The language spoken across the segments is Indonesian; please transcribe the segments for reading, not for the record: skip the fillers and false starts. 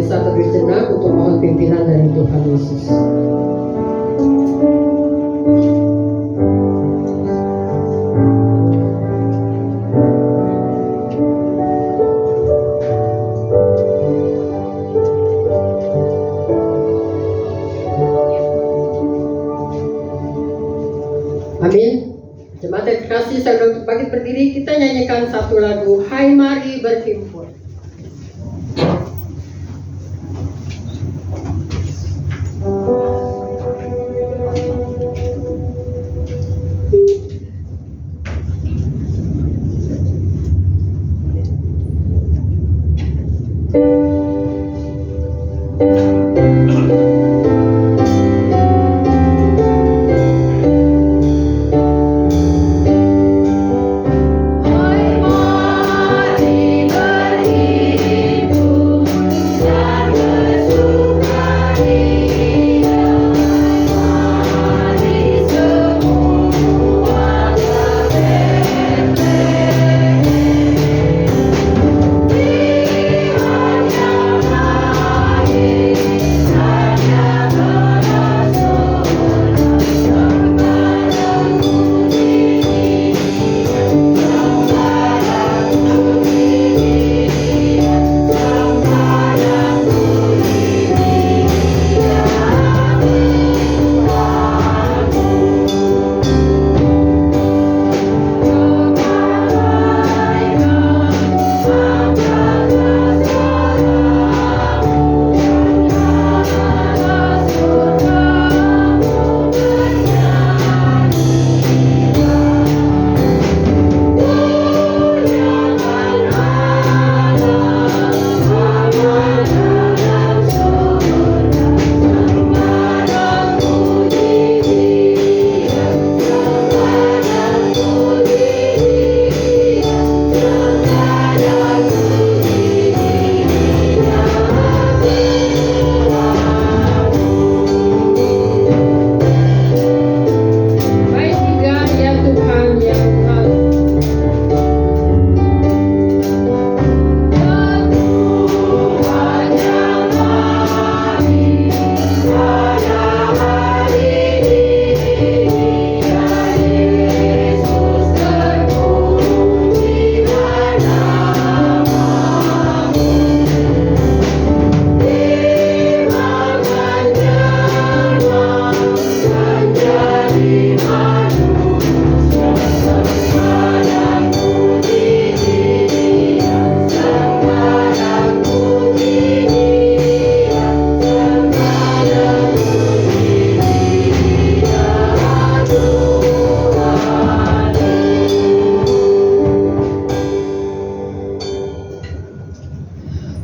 bisa terus jenak untuk mohon pimpinan dari Tuhan Yesus. Amin. Jemaat yang terkasih, saya sudah bangkit berdiri, kita nyanyikan satu lagu, Hai Mari Berhimpun.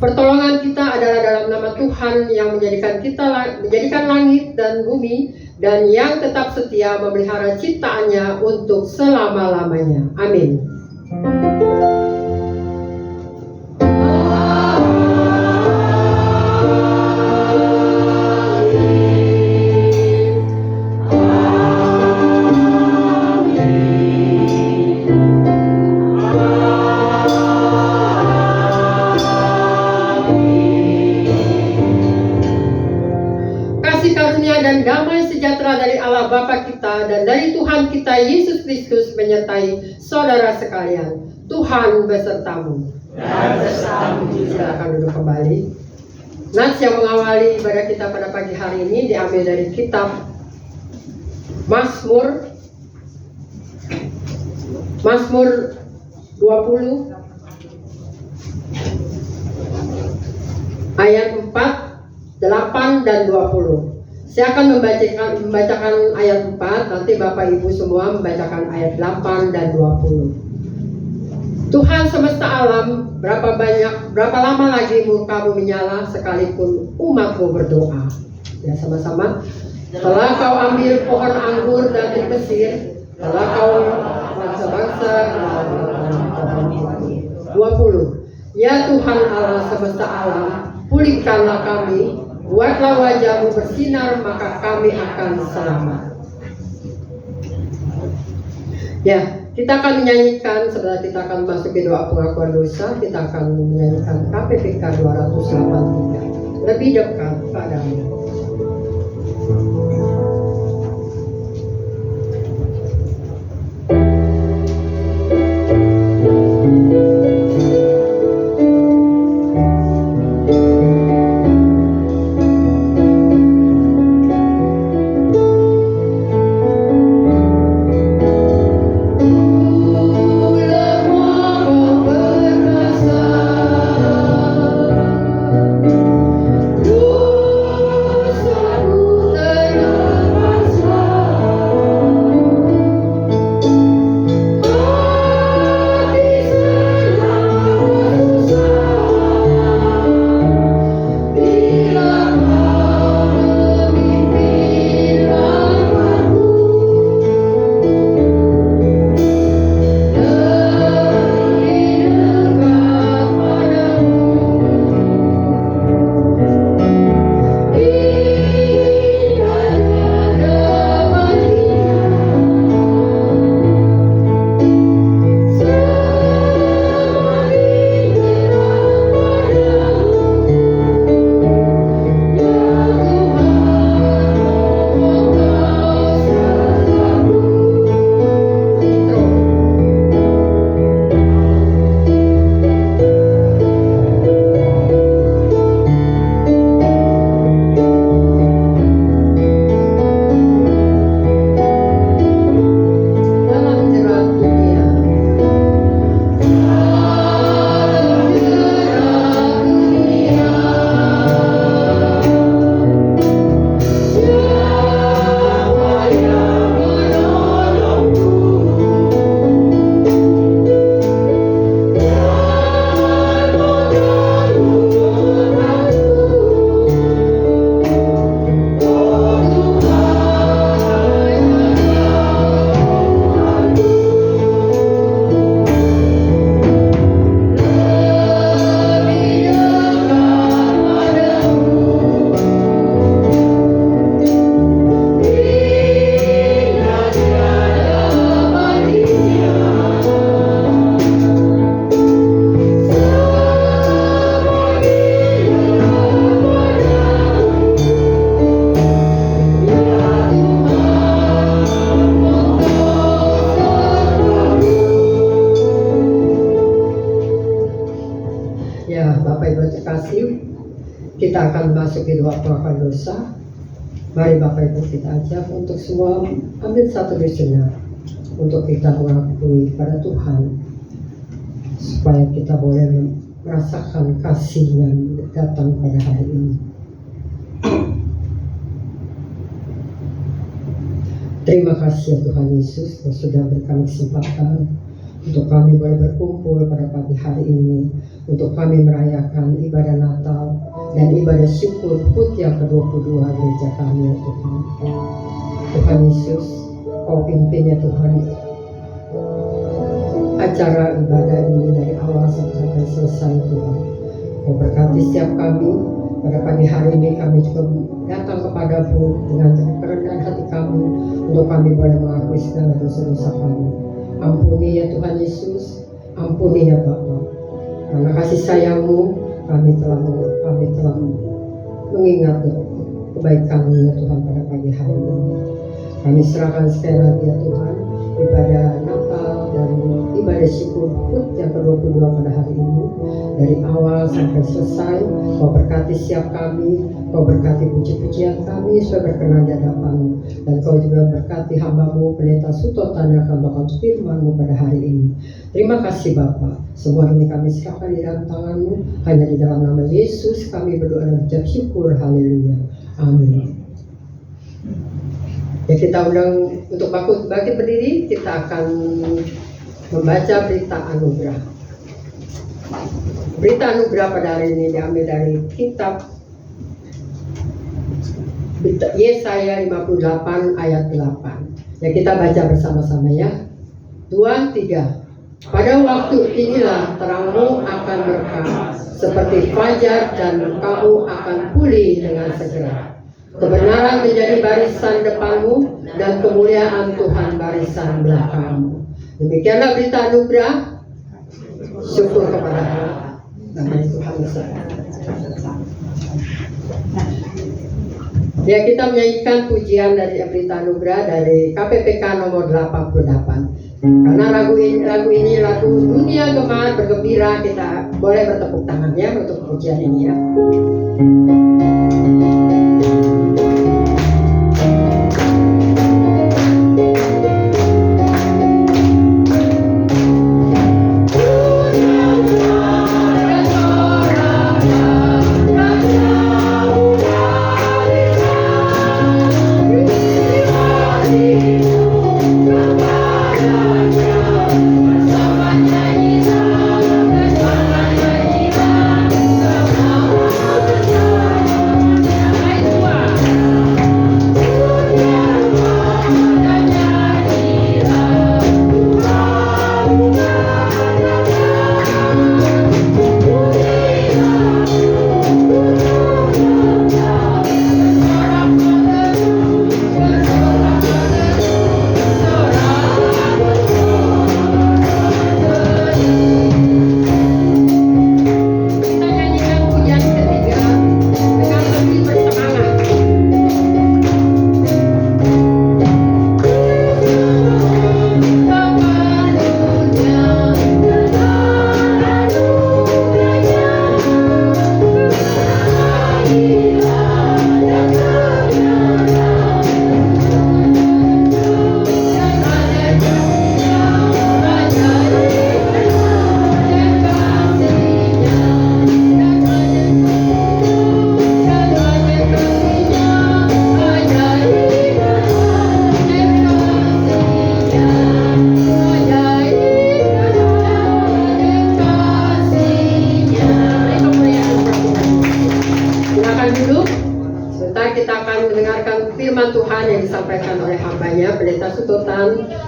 Pertolongan kita adalah dalam nama Tuhan yang menjadikan langit dan bumi, dan yang tetap setia memelihara ciptaannya untuk selama-lamanya. Amin. Dan damai sejahtera dari Allah Bapa kita dan dari Tuhan kita Yesus Kristus menyertai saudara sekalian. Tuhan besertamu. Dan besertamu juga. Silakan duduk kembali. Nats yang mengawali ibadah kita pada pagi hari ini diambil dari kitab Mazmur 20 ayat 4, 8 dan 20. Saya akan membacakan ayat 4, nanti Bapak Ibu semua membacakan ayat 8 dan 20. Tuhan semesta alam, berapa lama lagi murka-Mu menyala sekalipun umat-Mu berdoa. Ya, sama-sama. Telah Kau ambil pohon anggur dari Mesir, telah Kau bangsa-bangsa 20. Ya Tuhan Allah semesta alam, pulihkanlah kami. Buatlah wajah-Mu bersinar, maka kami akan selamat. Ya, kita akan menyanyikan, setelah kita akan masuk ke doa pengakuan dosa, kita akan menyanyikan KPPK 283. lebih dekat padamu. Kita akan masuk di waktu akan dosa. Mari Bapak Ibu kita ajak untuk semua ambil satu sejenak untuk kita mengakui pada Tuhan, supaya kita boleh merasakan kasih yang datang pada hari ini. Terima kasih ya Tuhan Yesus, Kau sudah beri kami kesempatan untuk kami boleh berkumpul pada pagi hari ini, untuk kami merayakan ibadah Natal dan ibadah syukur HUT yang ke-22 gereja kami ya Tuhan. Tuhan Yesus, Kau pimpin ya Tuhan acara ibadah ini dari awal sampai selesai Tuhan. Kau berkati setiap kami pada pagi hari ini. Kami juga datang kepadamu dengan kerendahan hati kami, untuk kami boleh mengakui segala dosa-dosa kami. Ampuni ya Tuhan Yesus, ampuni ya Bapa. Karena kasih sayang-Mu kami telah mengingat kebaikan-Mu ya Tuhan pada pagi hari ini. Kami serahkan sekali lagi ya Tuhan ibadah Natal dan ibadah syukur HUT yang ke-22 pada hari ini, dari awal sampai selesai. Kau berkati setiap kami, Kau berkati puji-pujian kami supaya berkenan di hadapan-Mu, dan Kau juga berkati hamba-Mu Pendeta Suto Tanda akan bakal firman-Mu pada hari ini. Terima kasih Bapa, semua ini kami serahkan di dalam tangan-Mu, hanya di dalam nama Yesus kami berdoa dan ucap syukur. Haleluya, amin. Ya, kita undang untuk bangkit berdiri. Kita akan membaca berita anugerah. Berita anugerah pada hari ini diambil dari kitab Yesaya 58 ayat 8. Ya, kita baca bersama-sama ya. 2, 3. Pada waktu inilah terangmu akan berkah seperti fajar, dan kamu akan pulih dengan segera. Kebenaran menjadi barisan depanmu, dan kemuliaan Tuhan barisan belakangmu. Demikianlah berita anugerah. Syukur kepada Allah. Nama Tuhan Yesus. Ya, kita menyanyikan pujian dari Evrita Nugra dari KPPK nomor 88. Karena lagu ini lagu dunia gemar bergembira, kita boleh bertepuk tangan ya untuk pujian ini ya.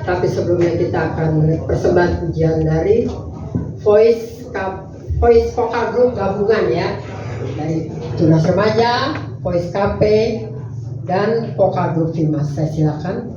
Tapi sebelumnya kita akan persembahan pujian dari Voice Vokal Group gabungan ya, dari Tunas Remaja, Voice KP, dan Vokal Group Fimas. Saya silakan.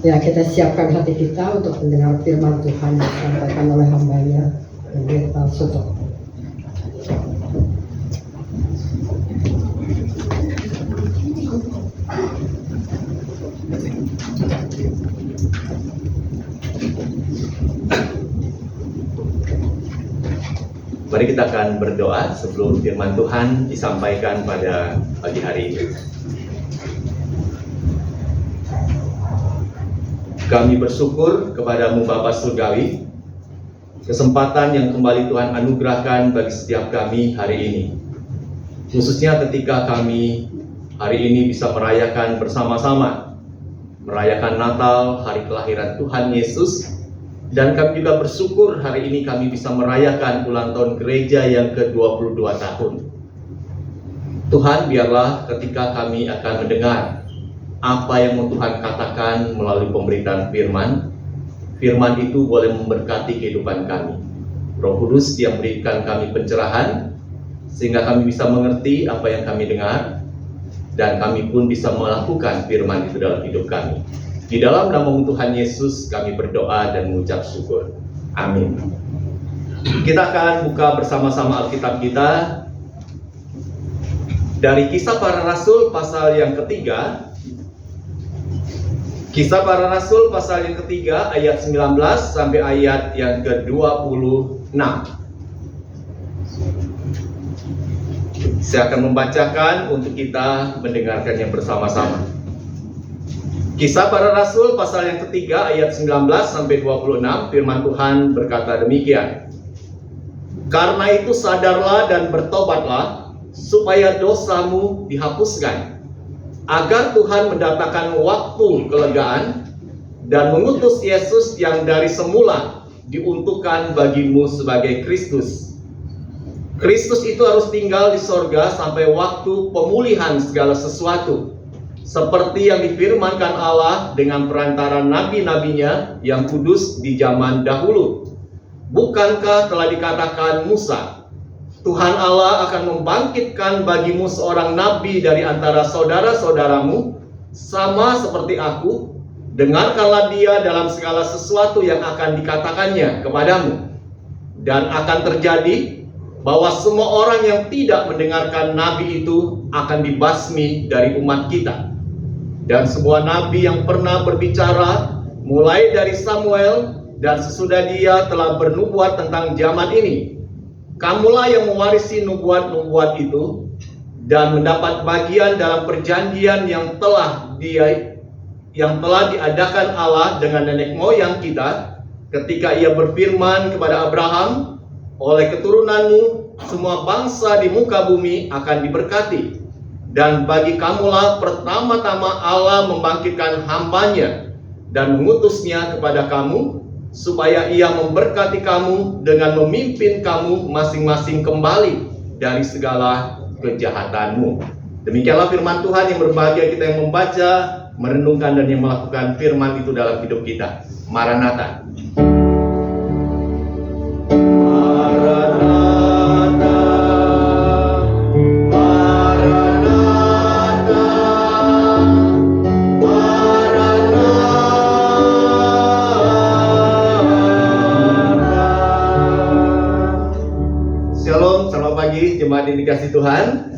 Ya, kita siapkan hati kita untuk mendengar firman Tuhan yang disampaikan oleh hamba-Nya, Pendeta Sutopo. Mari kita akan berdoa sebelum firman Tuhan disampaikan pada pagi hari ini. Kami bersyukur kepadamu Bapa Surgawi, kesempatan yang kembali Tuhan anugerahkan bagi setiap kami hari ini. Khususnya ketika kami hari ini bisa merayakan bersama-sama, merayakan Natal, hari kelahiran Tuhan Yesus. Dan kami juga bersyukur hari ini kami bisa merayakan ulang tahun gereja yang ke-22 tahun. Tuhan, biarlah ketika kami akan mendengar apa yang mau Tuhan katakan melalui pemberitaan firman, firman itu boleh memberkati kehidupan kami. Roh Kudus yang berikan kami pencerahan, sehingga kami bisa mengerti apa yang kami dengar, dan kami pun bisa melakukan firman itu dalam hidup kami. Di dalam nama Tuhan Yesus kami berdoa dan mengucap syukur. Amin. Kita akan buka bersama-sama Alkitab kita dari Kisah Para Rasul pasal yang ketiga. Kisah Para Rasul pasal yang ketiga ayat 19 sampai ayat yang ke-26. Saya akan membacakan untuk kita mendengarkannya bersama-sama. Kisah Para Rasul pasal yang ketiga ayat 19 sampai 26, firman Tuhan berkata demikian. Karena itu sadarlah dan bertobatlah supaya dosamu dihapuskan, agar Tuhan mendatangkan waktu kelegaan dan mengutus Yesus yang dari semula diuntukkan bagimu sebagai Kristus. Kristus itu harus tinggal di sorga sampai waktu pemulihan segala sesuatu, seperti yang difirmankan Allah dengan perantara nabi-nabinya yang kudus di zaman dahulu. Bukankah telah dikatakan Musa, Tuhan Allah akan membangkitkan bagimu seorang nabi dari antara saudara-saudaramu, sama seperti aku. Dengarkanlah dia dalam segala sesuatu yang akan dikatakannya kepadamu. Dan akan terjadi bahwa semua orang yang tidak mendengarkan nabi itu akan dibasmi dari umat kita. Dan semua nabi yang pernah berbicara, mulai dari Samuel dan sesudah dia telah bernubuat tentang zaman ini, kamulah yang mewarisi nubuat-nubuat itu dan mendapat bagian dalam perjanjian yang telah diadakan Allah dengan nenek moyang kita, ketika ia berfirman kepada Abraham, oleh keturunanmu semua bangsa di muka bumi akan diberkati. Dan bagi kamulah pertama-tama Allah membangkitkan hambanya dan mengutusnya kepada kamu, supaya ia memberkati kamu dengan memimpin kamu masing-masing kembali dari segala kejahatanmu. Demikianlah firman Tuhan yang berbahagia kita yang membaca, merenungkan dan yang melakukan firman itu dalam hidup kita. Maranatha. Jemaat yang dikasih Tuhan,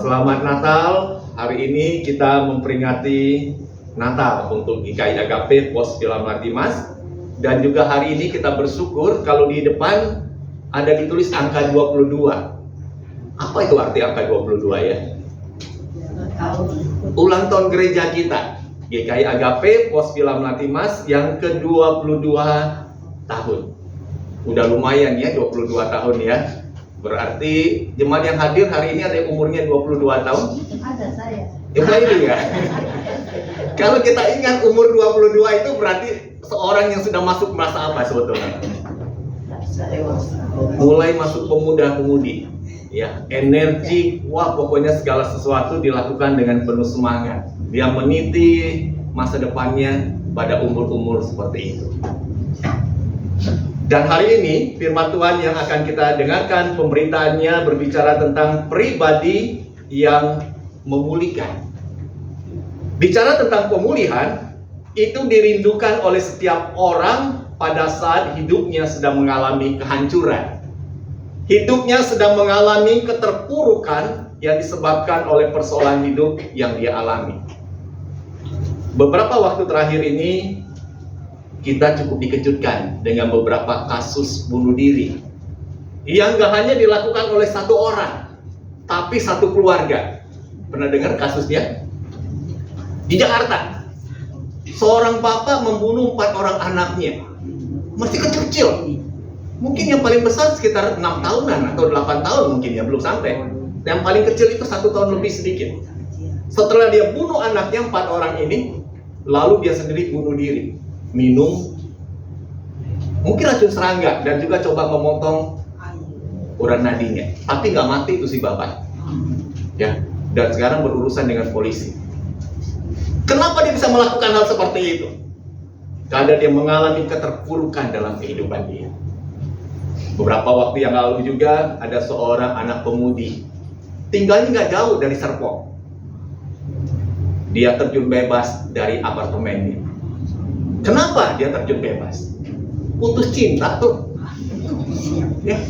selamat Natal. Hari ini kita memperingati Natal untuk GKI Agape Pos Pilamati Mas. Dan juga hari ini kita bersyukur kalau di depan ada ditulis angka 22. Apa itu arti angka 22 ya? Ulang tahun gereja kita, GKI Agape Pos Pilamati Mas yang ke-22 tahun. Udah lumayan ya 22 tahun ya. Berarti jemaat yang hadir hari ini ada yang umurnya 22 tahun? Ada saya. Ini ya. Kalau kita ingat umur 22 itu berarti seorang yang sudah masuk masa apa sebetulnya? Mulai masuk pemuda-pemudi. Ya, energi, wah pokoknya segala sesuatu dilakukan dengan penuh semangat. Dia meniti masa depannya pada umur-umur seperti itu. Dan hari ini firman Tuhan yang akan kita dengarkan pemberitaannya berbicara tentang pribadi yang memulihkan. Bicara tentang pemulihan, itu dirindukan oleh setiap orang pada saat hidupnya sedang mengalami kehancuran. Hidupnya sedang mengalami keterpurukan yang disebabkan oleh persoalan hidup yang dia alami. Beberapa waktu terakhir ini kita cukup dikejutkan dengan beberapa kasus bunuh diri yang gak hanya dilakukan oleh satu orang, tapi satu keluarga. Pernah dengar kasusnya? Di Jakarta, seorang bapak membunuh 4 orang anaknya, masih kecil-kecil. Mungkin yang paling besar sekitar 6 tahunan atau 8 tahun mungkin ya, belum sampai. Yang paling kecil itu 1 tahun lebih sedikit. Setelah dia bunuh anaknya 4 orang ini, lalu dia sendiri bunuh diri, minum mungkin racun serangga dan juga coba memotong urat nadinya, tapi nggak mati itu si bapak, ya. Dan sekarang berurusan dengan polisi. Kenapa dia bisa melakukan hal seperti itu? Karena dia mengalami keterpurukan dalam kehidupan dia. Beberapa waktu yang lalu juga ada seorang anak pemudi, tinggalnya nggak jauh dari Serpong. Dia terjun bebas dari apartemennya. Kenapa dia terjun bebas? Putus cinta tuh, ya.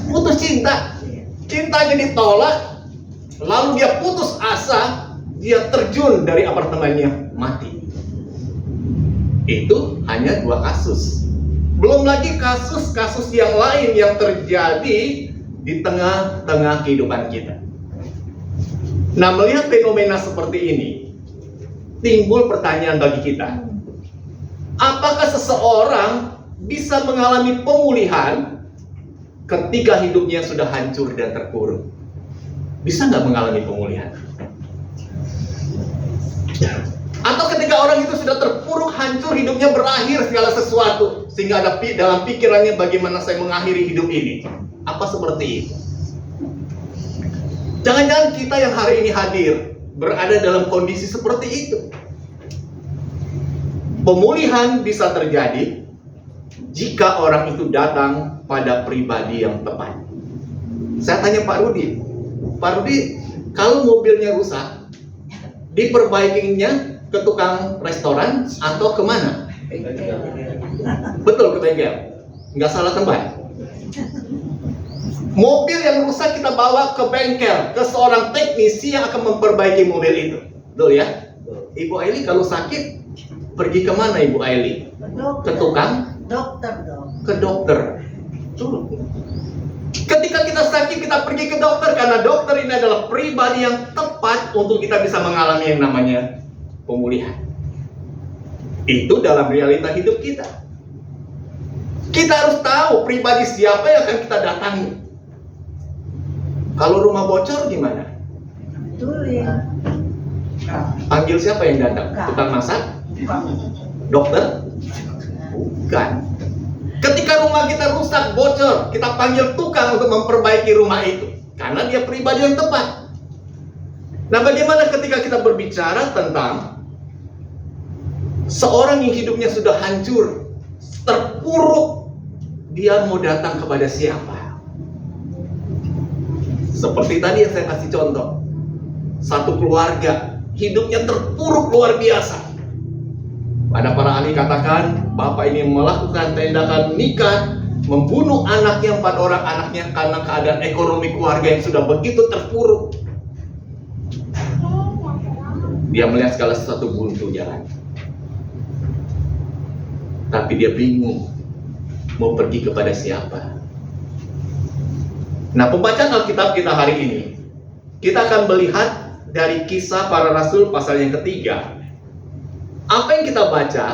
Putus cinta, cintanya ditolak, lalu dia putus asa, dia terjun dari apartemennya, mati. Itu hanya 2 kasus. Belum lagi kasus-kasus yang lain yang terjadi di tengah-tengah kehidupan kita. Nah, melihat fenomena seperti ini, timbul pertanyaan bagi kita. Apakah seseorang bisa mengalami pemulihan ketika hidupnya sudah hancur dan terpuruk? Bisa nggak mengalami pemulihan? Atau ketika orang itu sudah terpuruk, hancur, hidupnya berakhir segala sesuatu, sehingga ada dalam pikirannya bagaimana saya mengakhiri hidup ini? Apa seperti itu? Jangan-jangan kita yang hari ini hadir berada dalam kondisi seperti itu. Pemulihan bisa terjadi jika orang itu datang pada pribadi yang tepat. Saya tanya Pak Rudi, kalau mobilnya rusak, diperbaikinya ke tukang restoran atau kemana? Betul, ke bengkel. Nggak salah tempat. Mobil yang rusak kita bawa ke bengkel, ke seorang teknisi yang akan memperbaiki mobil itu. Betul ya? Ibu Aili kalau sakit, pergi kemana Ibu Aili? Ke tukang? Dokter dong. Ke dokter. Ketika kita sakit, kita pergi ke dokter karena dokter ini adalah pribadi yang tepat untuk kita bisa mengalami yang namanya pemulihan. Itu dalam realita hidup kita. Kita harus tahu pribadi siapa yang akan kita datangi. Kalau rumah bocor gimana? Betul ya. Panggil siapa yang datang? Tukang masak? Dokter? Bukan. Ketika rumah kita rusak, bocor, kita panggil tukang untuk memperbaiki rumah itu, karena dia pribadi yang tepat. Nah, bagaimana ketika kita berbicara tentang seorang yang hidupnya sudah hancur, terpuruk, dia mau datang kepada siapa? Seperti tadi yang saya kasih contoh, satu keluarga hidupnya terpuruk luar biasa. Ada para ahli katakan, bapak ini melakukan tindakan nikah, membunuh anaknya, 4 orang anaknya karena keadaan ekonomi keluarga yang sudah begitu terpuruk. Dia melihat segala sesuatu buntu jalan. Tapi dia bingung mau pergi kepada siapa. Nah, pembacaan Alkitab kita hari ini, kita akan melihat dari Kisah Para Rasul pasal yang ketiga. Apa yang kita baca,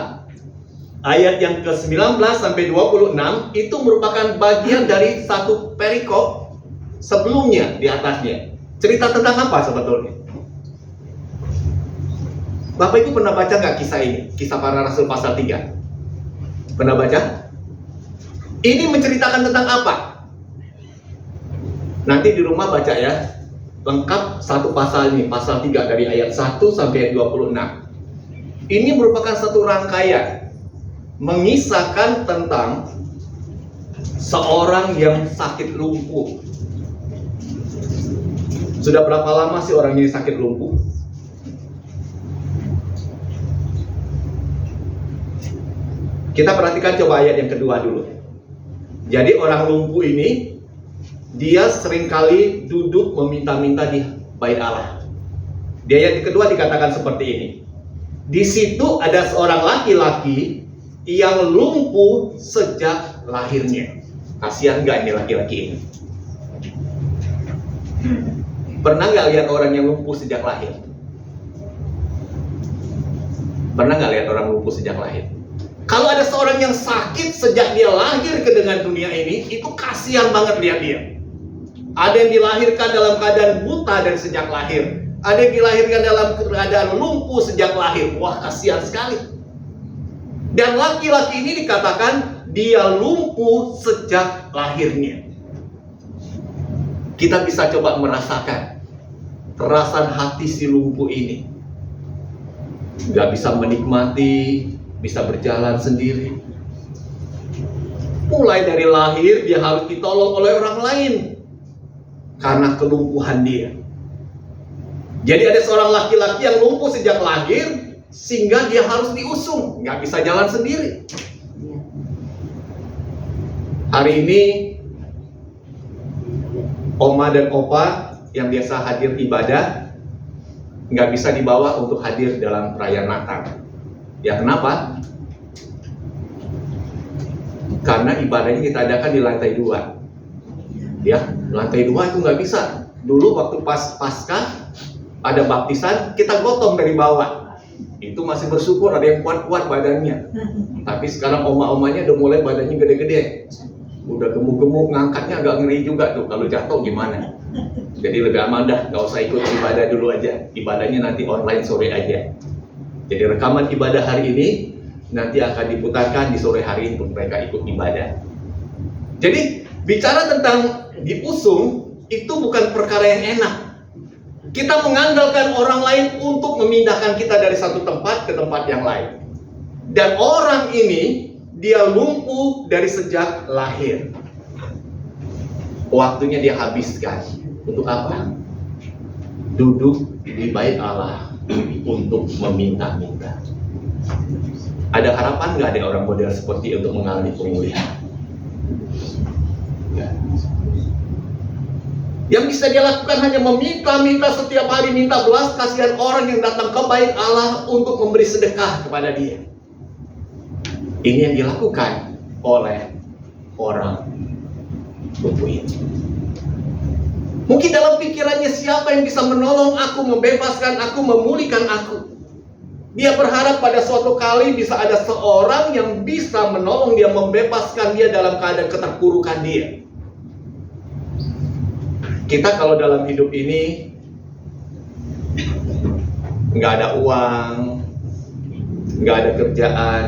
ayat yang ke-19 sampai 26 itu merupakan bagian dari satu perikop sebelumnya di atasnya. Cerita tentang apa sebetulnya? Bapak Ibu pernah baca nggak kisah ini? Kisah Para Rasul pasal 3. Pernah baca? Ini menceritakan tentang apa? Nanti di rumah baca ya, lengkap satu pasal ini, pasal 3 dari ayat 1 sampai 26. Ini merupakan satu rangkaian mengisahkan tentang seorang yang sakit lumpuh. Sudah berapa lama sih orang ini sakit lumpuh? Kita perhatikan coba ayat yang kedua dulu. Jadi orang lumpuh ini, dia seringkali duduk meminta-minta di bait Allah. Di ayat kedua dikatakan seperti ini. Di situ ada seorang laki-laki yang lumpuh sejak lahirnya. Kasihan nggak ini laki-laki ini? Pernah nggak lihat orang yang lumpuh sejak lahir? Pernah nggak lihat orang lumpuh sejak lahir? Kalau ada seorang yang sakit sejak dia lahir ke dengan dunia ini, itu kasihan banget lihat dia. Ada yang dilahirkan dalam keadaan buta dari sejak lahir. Ada yang dilahirkan dalam keadaan lumpuh sejak lahir. Wah, kasihan sekali. Dan laki-laki ini dikatakan dia lumpuh sejak lahirnya. Kita bisa coba merasakan perasaan hati si lumpuh ini. Gak bisa menikmati, bisa berjalan sendiri. Mulai dari lahir dia harus ditolong oleh orang lain karena kelumpuhan dia. Jadi ada seorang laki-laki yang lumpuh sejak lahir sehingga dia harus diusung, nggak bisa jalan sendiri. Hari ini oma dan opa yang biasa hadir ibadah nggak bisa dibawa untuk hadir dalam perayaan Natal. Ya kenapa? Karena ibadahnya kita adakan di lantai 2. Ya, lantai 2 itu nggak bisa. Dulu waktu Paskah ada baptisan, kita gotong dari bawah. Itu masih bersyukur ada yang kuat-kuat badannya. Tapi sekarang oma-omanya udah mulai badannya gede-gede. Udah gemuk-gemuk, ngangkatnya agak ngeri juga tuh. Kalau jatuh gimana? Jadi lebih aman dah, nggak usah ikut ibadah dulu aja. Ibadahnya nanti online sore aja. Jadi rekaman ibadah hari ini nanti akan diputarkan di sore hari untuk mereka ikut ibadah. Jadi bicara tentang diusung itu bukan perkara yang enak. Kita mengandalkan orang lain untuk memindahkan kita dari satu tempat ke tempat yang lain. Dan orang ini dia lumpuh dari sejak lahir. Waktunya dia habiskan untuk apa? Duduk di bait Allah untuk meminta-minta. Ada harapan nggak ada orang model seperti untuk mengalami pemulihan? Ya. Yang bisa dia lakukan hanya meminta-minta setiap hari, minta belas kasihan orang yang datang ke bait Allah untuk memberi sedekah kepada dia. Ini yang dilakukan oleh orang lumpuh ini. Mungkin dalam pikirannya siapa yang bisa menolong aku, membebaskan aku, memulihkan aku. Dia berharap pada suatu kali bisa ada seorang yang bisa menolong dia, membebaskan dia dalam keadaan keterpurukan dia. Kita kalau dalam hidup ini nggak ada uang, nggak ada kerjaan,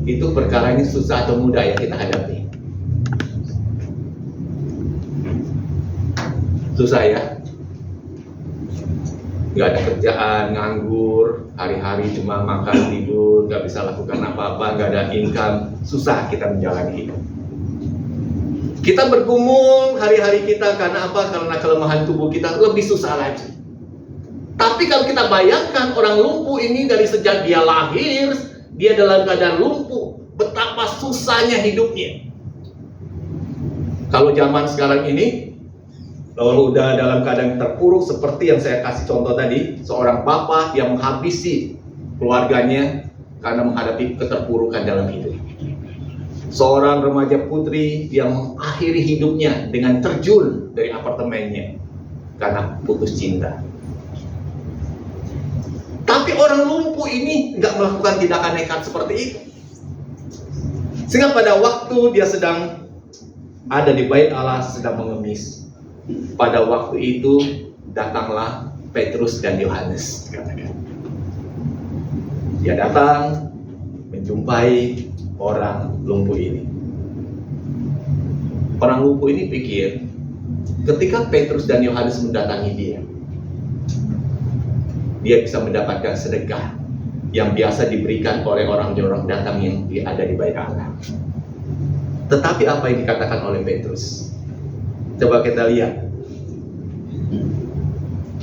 itu perkara ini susah atau mudah ya kita hadapi? Susah ya? Nggak ada kerjaan, nganggur, hari-hari cuma makan, tidur, nggak bisa lakukan apa-apa, nggak ada income, susah kita menjalani hidup. Kita bergumul hari-hari kita karena apa? Karena kelemahan tubuh kita lebih susah lagi. Tapi kalau kita bayangkan orang lumpuh ini dari sejak dia lahir, dia dalam keadaan lumpuh, betapa susahnya hidupnya. Kalau zaman sekarang ini, kalau udah dalam keadaan terpuruk seperti yang saya kasih contoh tadi, seorang papa yang menghabisi keluarganya karena menghadapi keterpurukan dalam hidup. Seorang remaja putri yang mengakhiri hidupnya dengan terjun dari apartemennya karena putus cinta. Tapi orang lumpuh ini nggak melakukan tindakan nekat seperti itu. Sehingga pada waktu dia sedang ada di bait Allah sedang mengemis, pada waktu itu datanglah Petrus dan Yohanes. Dia datang menjumpai orang lumpuh ini. Orang lumpuh ini pikir ketika Petrus dan Yohanes mendatangi dia bisa mendapatkan sedekah yang biasa diberikan oleh orang-orang datang yang ada di bait Allah. Tetapi apa yang dikatakan oleh Petrus? Coba kita lihat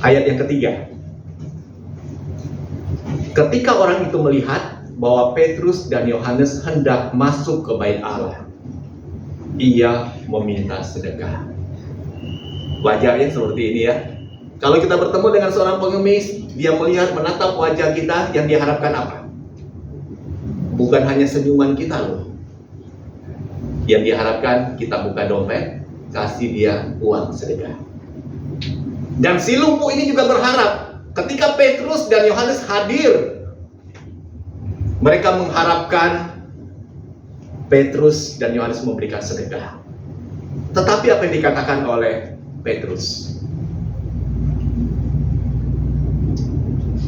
ayat yang ketiga. Ketika orang itu melihat bahwa Petrus dan Yohanes hendak masuk ke bait Allah. Ia meminta sedekah. Wajarnya seperti ini ya. Kalau kita bertemu dengan seorang pengemis, dia melihat menatap wajah kita, yang diharapkan apa? Bukan hanya senyuman kita loh. Yang diharapkan kita buka dompet, kasih dia uang sedekah. Dan si lumpuh ini juga berharap ketika Petrus dan Yohanes hadir, mereka mengharapkan Petrus dan Yohanes memberikan sedekah. Tetapi apa yang dikatakan oleh Petrus?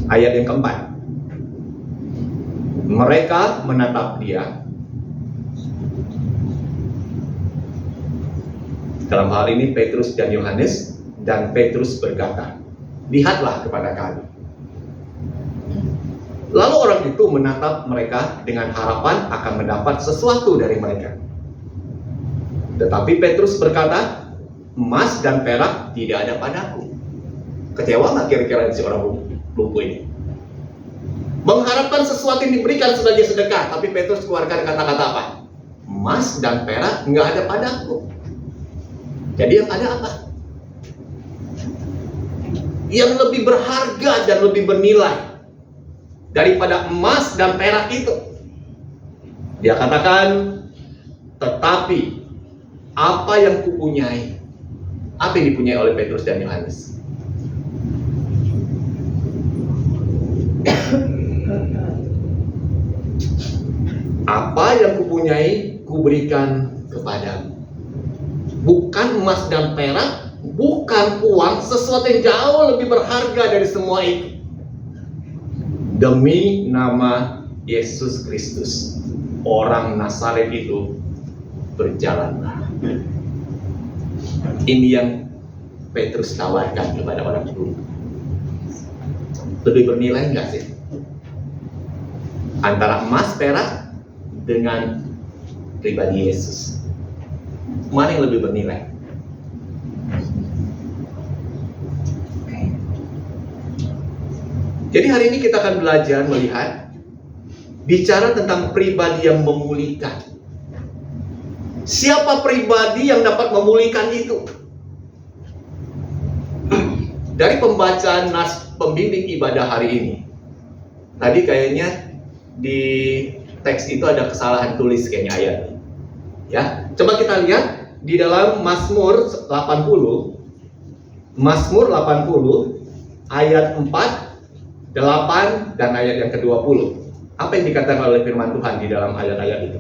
Ayat yang keempat. Mereka menatap dia. Dalam hal ini Petrus dan Yohanes, dan Petrus berkata, lihatlah kepada kami. Lalu orang itu menatap mereka dengan harapan akan mendapat sesuatu dari mereka. Tetapi Petrus berkata, emas dan perak tidak ada padaku. Kecewa nggak kira-kira si orang lumpuh ini? Mengharapkan sesuatu yang diberikan sebagai sedekah, tapi Petrus keluarkan kata-kata apa? Emas dan perak nggak ada padaku. Jadi yang ada apa? Yang lebih berharga dan lebih bernilai daripada emas dan perak itu. Dia katakan, tetapi apa yang kupunyai? Apa yang dipunyai oleh Petrus dan Yohanes? Apa yang kupunyai, kuberikan kepadamu. Bukan emas dan perak, bukan uang, sesuatu yang jauh lebih berharga dari semua itu. Demi nama Yesus Kristus, orang Nazaret itu, berjalanlah. Ini yang Petrus tawarkan kepada orang itu. Lebih bernilai enggak sih? Antara emas perak dengan pribadi Yesus. Mana yang lebih bernilai? Jadi hari ini kita akan belajar melihat, bicara tentang pribadi yang memulihkan. Siapa pribadi yang dapat memulihkan itu? Dari pembacaan nas pembimbing ibadah hari ini, tadi kayaknya di teks itu ada kesalahan tulis kayaknya ayat. Ya, coba kita lihat di dalam Mazmur 80, Mazmur 80 ayat 4, 8 dan ayat yang ke-20. Apa yang dikatakan oleh firman Tuhan di dalam ayat-ayat itu?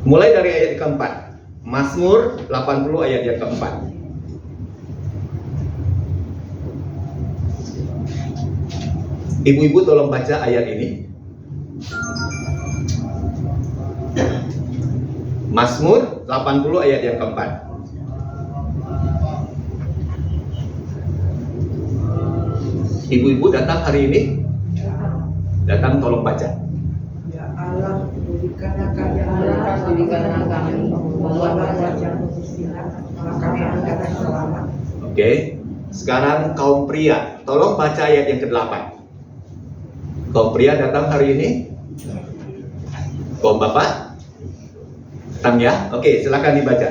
Mulai dari ayat keempat, Mazmur 80 ayat yang keempat. Ibu-ibu tolong baca ayat ini. Mazmur 80 ayat yang keempat. Ibu-ibu datang hari ini? Datang tolong baca. Ya Allah, berikanlah kami membuatlah wajahmu bersinar, maka kami akan selamat. Oke, sekarang kaum pria, tolong baca ayat yang ke-8. Kaum pria datang hari ini? Kaum bapak? Datang ya? Oke, silakan dibaca.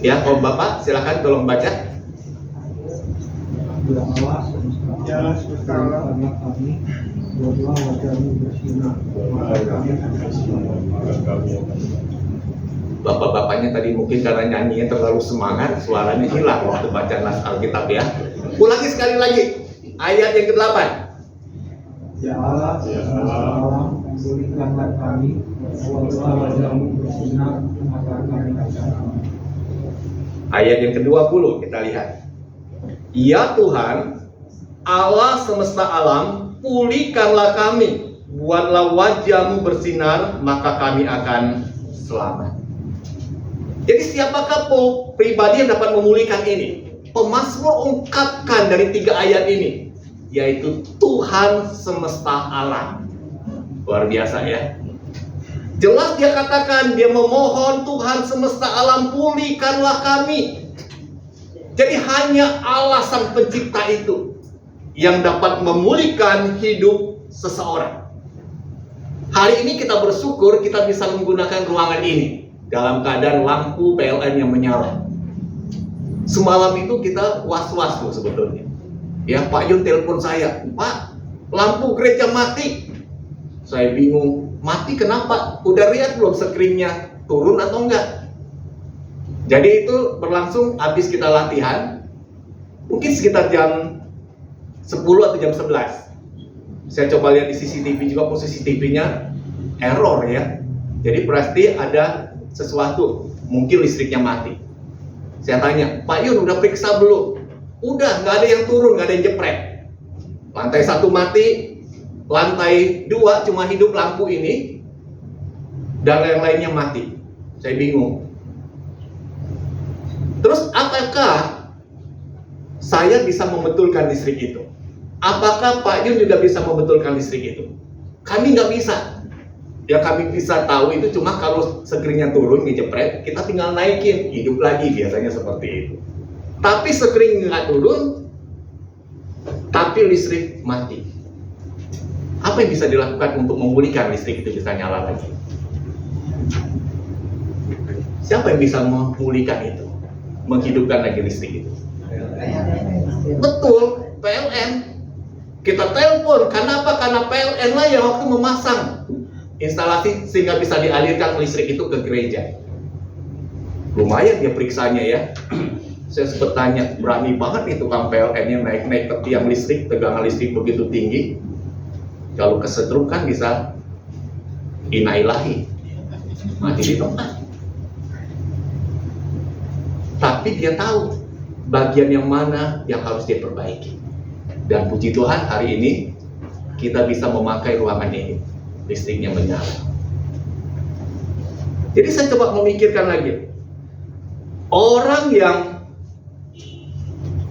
Ya, kaum bapak, silakan tolong baca. Ya, sekarang anak kami, buatlah wajahmu bersinar, maka kami akan selamat. Bapak-bapaknya tadi mungkin karena nyanyinya terlalu semangat, suaranya hilang waktu baca nas Alkitab ya. Ulangi sekali lagi, ayat yang ke-8. Ya Allah, berikanlah kami, buatlah wajahmu bersinar, maka kami akan selamat. Ayat yang ke-20 kita lihat. Ya Tuhan, Allah semesta alam, pulihkanlah kami, buatlah wajahmu bersinar, maka kami akan selamat. Jadi siapakah pribadi yang dapat memulihkan ini? Pemazmur ungkapkan dari 3 ayat ini, yaitu Tuhan semesta alam. Luar biasa ya. Jelas dia katakan, dia memohon Tuhan semesta alam, pulihkanlah kami. Jadi hanya Allah Sang Pencipta itu yang dapat memulihkan hidup seseorang. Hari ini kita bersyukur kita bisa menggunakan ruangan ini dalam keadaan lampu PLN yang menyala. Semalam itu kita was-was loh sebetulnya. Ya, Pak Yun telepon saya, Pak, lampu gereja mati. Saya bingung, mati kenapa? Udah lihat belum screen-nya turun atau enggak? Jadi itu berlangsung habis kita latihan, mungkin sekitar jam 10 atau jam 11. Saya coba lihat di CCTV juga, posisi TV-nya error ya. Jadi berarti ada sesuatu, mungkin listriknya mati. Saya tanya, Pak Yun udah periksa belum? Udah, nggak ada yang turun, nggak ada yang jepret. Lantai 1 mati, lantai 2 cuma hidup lampu ini, dan yang lainnya mati. Saya bingung. Terus apakah saya bisa membetulkan listrik itu? Apakah Pak Yun juga bisa membetulkan listrik itu? Kami nggak bisa. Ya kami bisa tahu itu cuma kalau screen-nya turun, ngejepret, kita tinggal naikin, hidup lagi, biasanya seperti itu. Tapi screen nggak turun, tapi listrik mati. Apa yang bisa dilakukan untuk memulihkan listrik itu bisa nyala lagi? Siapa yang bisa memulihkan itu? Menghidupkan lagi listrik itu? Betul, PLN. Kita telepon, kenapa? Karena PLN lah yang waktu memasang instalasi sehingga bisa dialirkan listrik itu ke gereja. Lumayan dia periksanya ya. Saya sempat tanya, berani banget nih tukang PLN yang naik-naik ke tiang listrik, tegangan listrik begitu tinggi. Kalau kesetrum kan bisa inailahi, mati di tempat. Tapi dia tahu bagian yang mana yang harus dia perbaiki. Dan puji Tuhan hari ini kita bisa memakai ruangan ini, listriknya menyala. Jadi saya coba memikirkan lagi, orang yang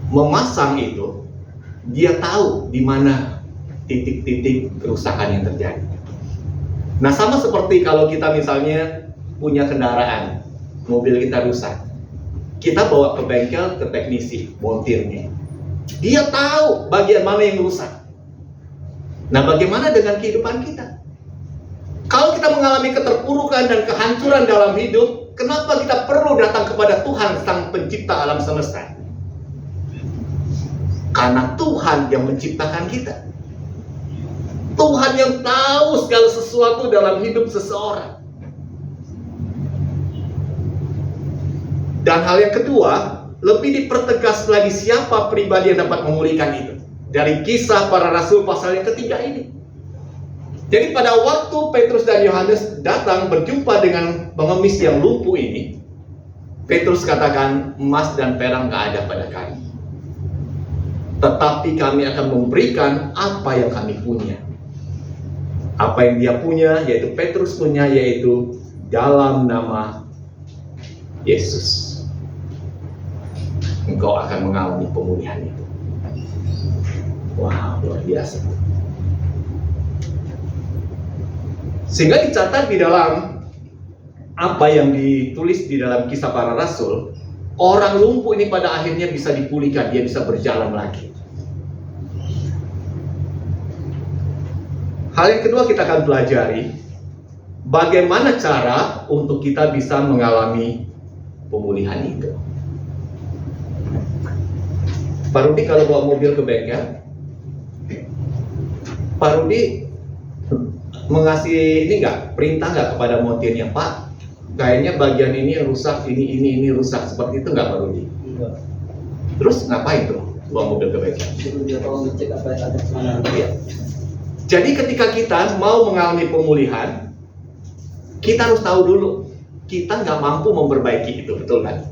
memasang itu, dia tahu di mana titik-titik kerusakan yang terjadi. Nah sama seperti kalau kita misalnya punya kendaraan, mobil kita rusak, kita bawa ke bengkel, ke teknisi, montirnya. Dia tahu bagian mana yang rusak. Nah bagaimana dengan kehidupan kita? Kalau kita mengalami keterpurukan dan kehancuran dalam hidup, kenapa kita perlu datang kepada Tuhan Sang Pencipta alam semesta? Karena Tuhan yang menciptakan kita. Tuhan yang tahu segala sesuatu dalam hidup seseorang. Dan hal yang kedua, lebih dipertegas lagi siapa pribadi yang dapat memulihkan itu. Dari Kisah Para Rasul pasal yang ketiga ini. Jadi pada waktu Petrus dan Yohanes datang berjumpa dengan pengemis yang lumpuh ini, Petrus katakan, emas dan perak nggak ada pada kami. Tetapi kami akan memberikan apa yang kami punya. Apa yang dia punya, yaitu Petrus punya, yaitu dalam nama Yesus. Engkau akan mengalami pemulihan itu. Wow, luar biasa. Sehingga dicatat di dalam apa yang ditulis di dalam Kisah Para Rasul, orang lumpuh ini pada akhirnya bisa dipulihkan, dia bisa berjalan lagi. Hal yang kedua kita akan pelajari, bagaimana cara untuk kita bisa mengalami pemulihan itu. Pak Rudi kalau bawa mobil ke bengkel, Pak Rudi mengasih ini nggak, perintah nggak kepada montirnya, Pak, kayaknya bagian ini rusak, ini rusak, seperti itu nggak Pak Rudi? Enggak. Terus ngapain tuh bawa mobil ke bengkel? Suruh dia tolong ngecek apa yang ada di sana. Iya. Jadi ketika kita mau mengalami pemulihan, kita harus tahu dulu, kita nggak mampu memperbaiki itu, betul kan?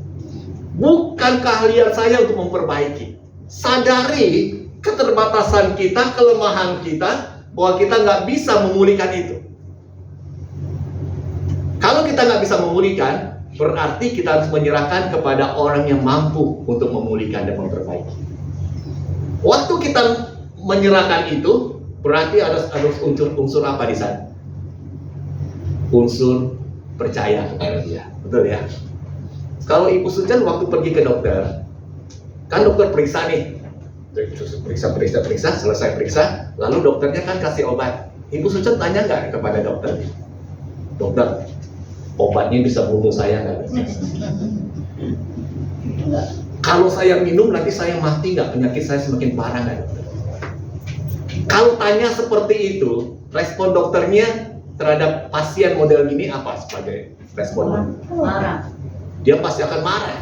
Bukan keahlian saya untuk memperbaiki. Sadari keterbatasan kita, kelemahan kita, bahwa kita nggak bisa memulihkan itu. Kalau kita nggak bisa memulihkan, berarti kita harus menyerahkan kepada orang yang mampu untuk memulihkan dan memperbaiki. Waktu kita menyerahkan itu, berarti ada unsur apa di sana? Unsur percaya kepada dia, betul ya? Kalau Ibu Sujan waktu pergi ke dokter, Kan dokter periksa nih, periksa, selesai periksa, lalu dokternya kan kasih obat. Ibu Sucen tanya nggak kepada dokter? Dokter, obatnya bisa bunuh saya nggak? Kalau saya minum nanti saya mati nggak? Penyakit saya semakin parah nggak? Kalau tanya seperti itu, respon dokternya terhadap pasien model ini apa sebagai respon? Marah. Dia pasti akan marah.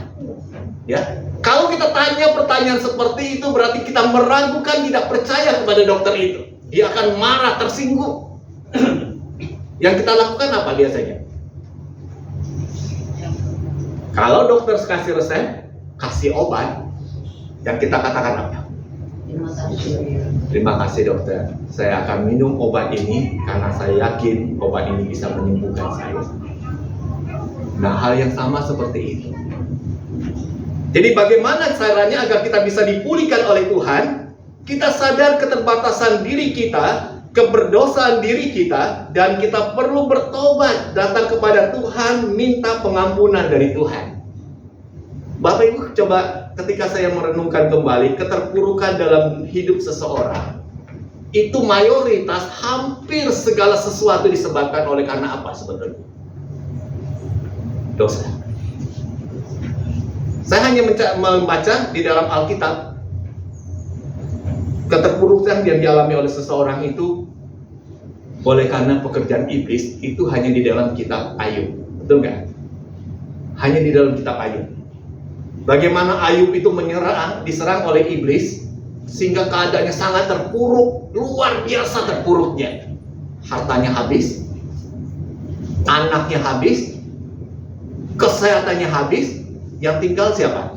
Ya, kalau kita tanya pertanyaan seperti itu berarti kita meragukan, tidak percaya kepada dokter itu. Dia akan marah, tersinggung. Yang kita lakukan apa biasanya? Kalau dokter kasih resep, kasih obat, yang kita katakan apa? Terima kasih dokter, saya akan minum obat ini karena saya yakin obat ini bisa menyembuhkan saya. Nah, hal yang sama seperti itu. Jadi bagaimana caranya agar kita bisa dipulihkan oleh Tuhan? Kita sadar keterbatasan diri kita, keberdosaan diri kita, dan kita perlu bertobat, datang kepada Tuhan, minta pengampunan dari Tuhan. Bapak Ibu, coba ketika saya merenungkan kembali keterpurukan dalam hidup seseorang, itu mayoritas hampir segala sesuatu disebabkan oleh karena apa sebetulnya? Dosa. Saya hanya membaca di dalam Alkitab, keterpurukan yang dialami oleh seseorang itu oleh karena pekerjaan iblis, itu hanya di dalam kitab Ayub. Betul nggak? Hanya di dalam kitab Ayub. Bagaimana Ayub itu diserang oleh iblis, sehingga keadaannya sangat terpuruk, luar biasa terpuruknya. Hartanya habis, anaknya habis, kesehatannya habis. Yang tinggal siapa?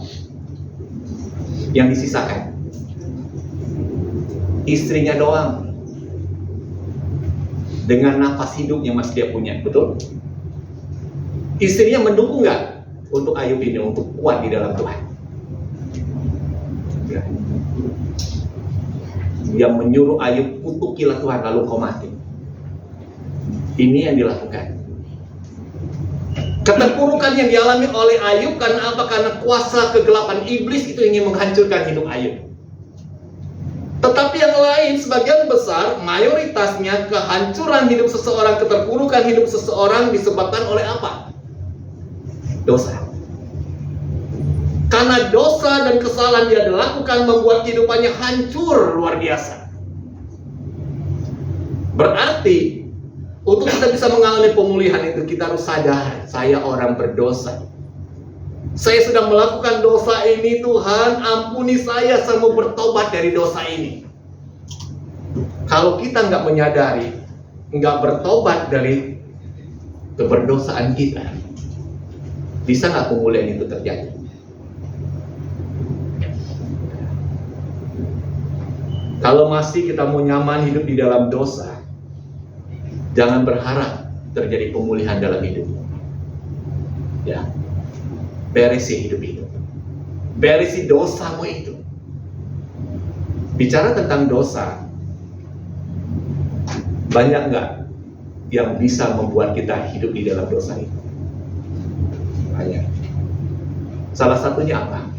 Yang disisakan istrinya doang, dengan nafas hidupnya masih dia punya, betul? Istrinya mendukung nggak untuk Ayub ini untuk kuat di dalam Tuhan? Ya. Dia menyuruh Ayub, kutukilah Tuhan lalu kau mati. Ini yang dilakukan. Keterpurukan yang dialami oleh Ayub karena apa? Karena kuasa kegelapan iblis itu ingin menghancurkan hidup Ayub. Tetapi yang lain, sebagian besar, mayoritasnya kehancuran hidup seseorang, keterpurukan hidup seseorang disebabkan oleh apa? Dosa. Karena dosa dan kesalahan dia lakukan membuat kehidupannya hancur luar biasa. Berarti untuk kita bisa mengalami pemulihan itu, kita harus sadar, saya orang berdosa. Saya sudah melakukan dosa ini, Tuhan ampuni saya mau bertobat dari dosa ini. Kalau kita nggak menyadari, nggak bertobat dari keberdosaan kita, bisa nggak pemulihan itu terjadi? Kalau masih kita mau nyaman hidup di dalam dosa, jangan berharap terjadi pemulihan dalam hidup. Ya, beresi hidup itu, beresi dosamu itu. Bicara tentang dosa, banyak nggak yang bisa membuat kita hidup di dalam dosa itu? Banyak. Salah satunya apa?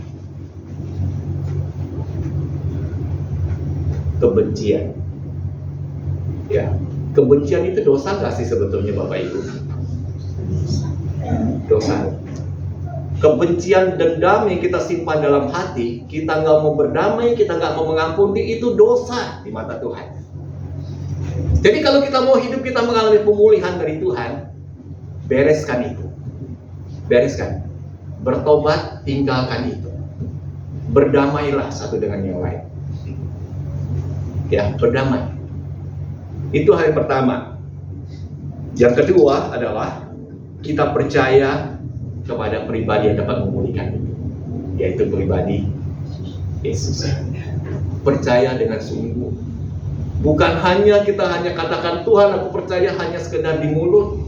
Kebencian. Ya. Kebencian itu dosa nggak sih sebetulnya Bapak Ibu? Dosa. Kebencian, dendam yang kita simpan dalam hati, kita nggak mau berdamai, kita nggak mau mengampuni, itu dosa di mata Tuhan. Jadi kalau kita mau hidup, kita mengalami pemulihan dari Tuhan, bereskan itu. Bereskan. Bertobat, tinggalkan itu. Berdamailah satu dengan yang lain. Ya, berdamai. Itu hal yang pertama. Yang kedua adalah kita percaya kepada pribadi yang dapat memulihkan itu, yaitu pribadi Yesus. Percaya dengan sungguh. Bukan hanya kita katakan Tuhan aku percaya hanya sekedar di mulut,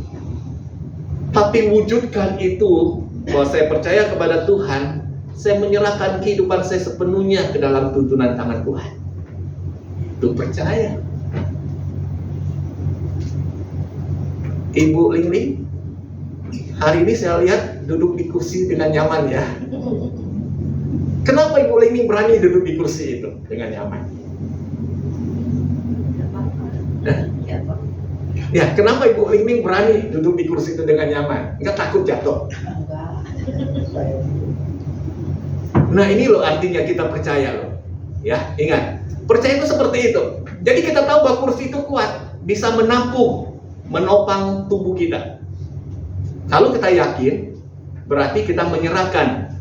tapi wujudkan itu bahwa saya percaya kepada Tuhan, saya menyerahkan kehidupan saya sepenuhnya ke dalam tuntunan tangan Tuhan. Itu percaya. Ibu Lingling, hari ini saya lihat duduk di kursi dengan nyaman ya. Kenapa Ibu Lini berani duduk di kursi itu dengan nyaman? Ya, kenapa Ibu Lini berani duduk di kursi itu dengan nyaman? Enggak takut jatuh? Nah, ini loh artinya kita percaya loh. Ya, ingat, percaya itu seperti itu. Jadi kita tahu bahwa kursi itu kuat, bisa menampung, menopang tubuh kita. Kalau kita yakin, berarti kita menyerahkan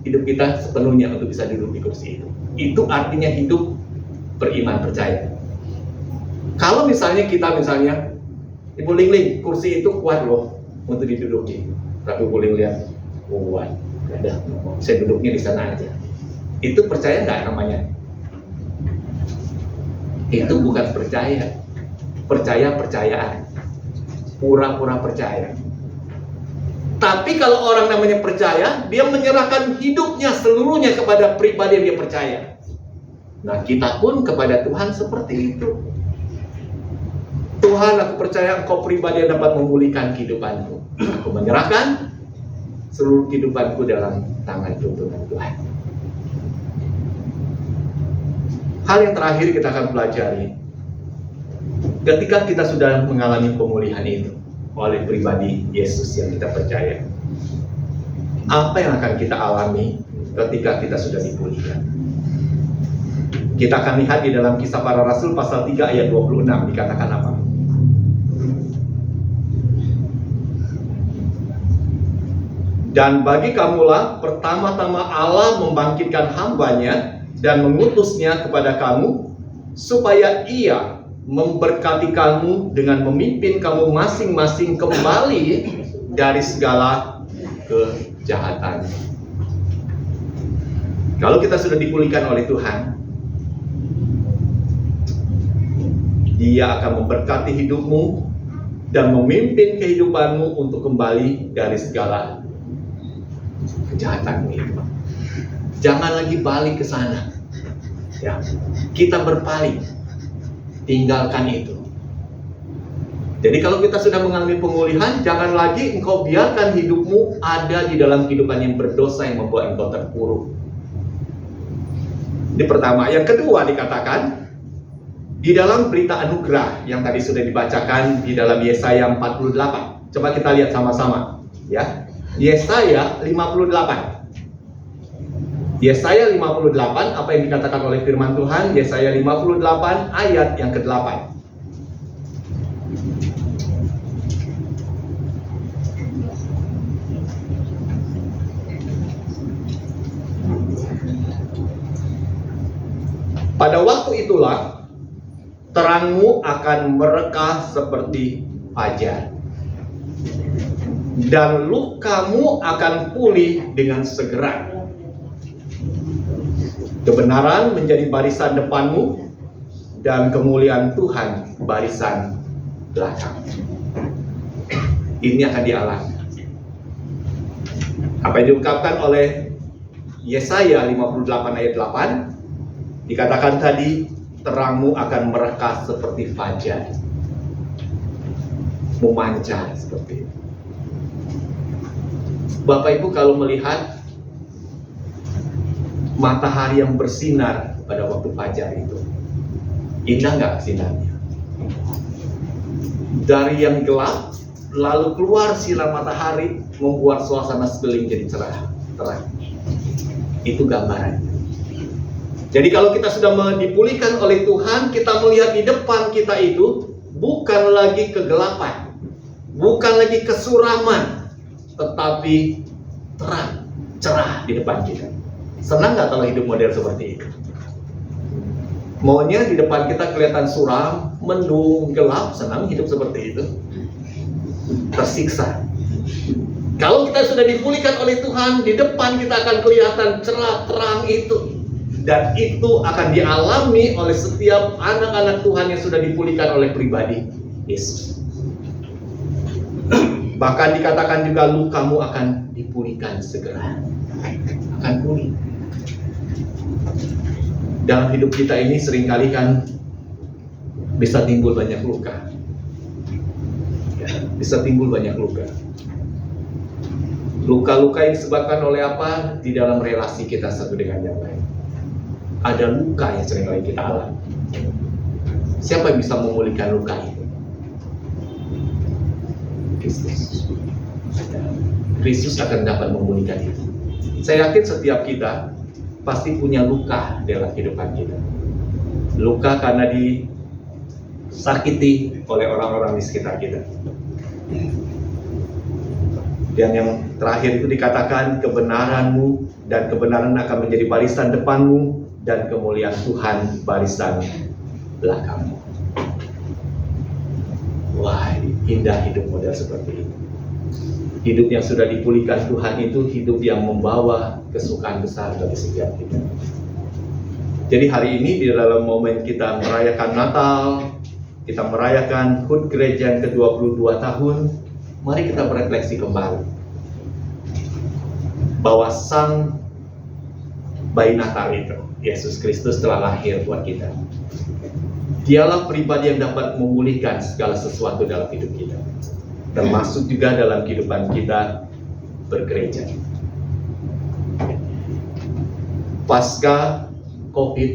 hidup kita sepenuhnya untuk bisa duduk di kursi itu. Itu artinya hidup beriman percaya. Kalau misalnya Ibu Ling, kursi itu kuat loh untuk diduduki. Tapi Ibu Ling lihat, kuat, ada, saya duduknya di sana aja. Itu percaya nggak namanya? Itu bukan percaya, percayaan, pura-pura percaya. Tapi kalau orang namanya percaya, dia menyerahkan hidupnya seluruhnya kepada pribadi yang dia percaya. Nah, kita pun kepada Tuhan seperti itu. Tuhan, aku percaya Engkau pribadi yang dapat memulihkan kehidupanku. Aku menyerahkan seluruh kehidupanku dalam tangan tuntunan Tuhan. Hal yang terakhir kita akan pelajari, ketika kita sudah mengalami pemulihan itu oleh pribadi Yesus yang kita percaya, apa yang akan kita alami ketika kita sudah dipulihkan? Kita akan lihat di dalam Kisah Para Rasul pasal 3 ayat 26 dikatakan apa? Dan bagi kamulah pertama-tama Allah membangkitkan hambanya dan mengutusnya kepada kamu, supaya ia memberkati kamu dengan memimpin kamu masing-masing kembali dari segala kejahatan. Kalau kita sudah dipulihkan oleh Tuhan, Dia akan memberkati hidupmu dan memimpin kehidupanmu untuk kembali dari segala kejahatanmu itu. Jangan lagi balik ke sana. Ya, kita berpaling, tinggalkan itu. Jadi kalau kita sudah mengalami pemulihan, jangan lagi engkau biarkan hidupmu ada di dalam kehidupan yang berdosa yang membuat engkau terpuruk. Ini pertama. Yang kedua dikatakan di dalam berita anugerah yang tadi sudah dibacakan di dalam Yesaya 48. Coba kita lihat sama-sama, ya. Yesaya 58. Yesaya 58, apa yang dikatakan oleh firman Tuhan? Yesaya 58 ayat yang ke-8. Pada waktu itulah terangmu akan merekah seperti fajar, dan lukamu akan pulih dengan segera. Kebenaran menjadi barisan depanmu, dan kemuliaan Tuhan barisan belakang. Ini akan dialami. Apa yang diungkapkan oleh Yesaya 58 ayat 8, dikatakan tadi, terangmu akan merekah seperti fajar, memancar seperti itu. Bapak Ibu kalau melihat matahari yang bersinar pada waktu fajar itu, indah nggak sinarnya? Dari yang gelap, lalu keluar sinar matahari, membuat suasana sekeliling jadi cerah, terang. Itu gambarannya. Jadi kalau kita sudah dipulihkan oleh Tuhan, kita melihat di depan kita itu bukan lagi kegelapan, bukan lagi kesuraman, tetapi terang, cerah di depan kita. Senang nggak kalau hidup model seperti itu? Maunya di depan kita kelihatan suram, mendung, gelap, senang hidup seperti itu? Tersiksa. Kalau kita sudah dipulihkan oleh Tuhan, di depan kita akan kelihatan cerah, terang itu. Dan itu akan dialami oleh setiap anak-anak Tuhan yang sudah dipulihkan oleh pribadi Yesus. Bahkan dikatakan juga lukamu akan dipulihkan segera. Akan pulih. Dalam hidup kita ini seringkali kan bisa timbul banyak luka. Ya, bisa timbul banyak luka. Luka-luka yang disebabkan oleh apa? Di dalam relasi kita satu dengan yang lain. Ada luka yang seringkali kita alami. Siapa yang bisa memulihkan luka itu? Kristus. Kristus akan dapat memulihkan itu. Saya yakin setiap kita pasti punya luka dalam kehidupan kita. Luka karena disakiti oleh orang-orang di sekitar kita. Dan yang terakhir itu dikatakan kebenaranmu dan kebenaran akan menjadi barisan depanmu dan kemuliaan Tuhan barisan belakangmu. Wah, indah hidup model seperti ini. Hidup yang sudah dipulihkan Tuhan itu hidup yang membawa kesukaan besar bagi setiap kita. Jadi hari ini di dalam momen kita merayakan Natal, kita merayakan HUT Gereja yang ke-22 tahun, mari kita berefleksi kembali bahwa Sang Bayi Natal itu, Yesus Kristus telah lahir buat kita. Dialah pribadi yang dapat memulihkan segala sesuatu dalam hidup kita, termasuk juga dalam kehidupan kita bergereja. Pasca COVID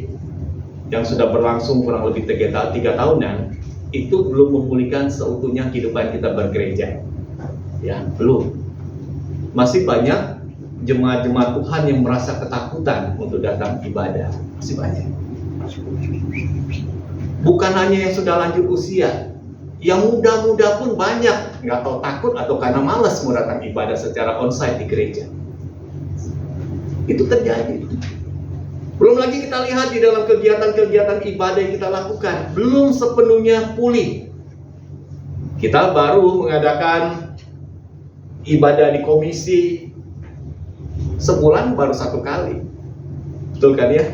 yang sudah berlangsung kurang lebih 3 tahunan, itu belum memulihkan seutuhnya kehidupan kita bergereja. Ya, belum. Masih banyak jemaat-jemaat Tuhan yang merasa ketakutan untuk datang ibadah. Masih banyak. Bukan hanya yang sudah lanjut usia, yang muda-muda pun banyak, nggak tahu takut atau karena malas mau datang ibadah secara onsite di gereja. Itu terjadi. Belum lagi kita lihat di dalam kegiatan-kegiatan ibadah yang kita lakukan, belum sepenuhnya pulih. Kita baru mengadakan ibadah di komisi sebulan baru 1 kali. Betul kan ya?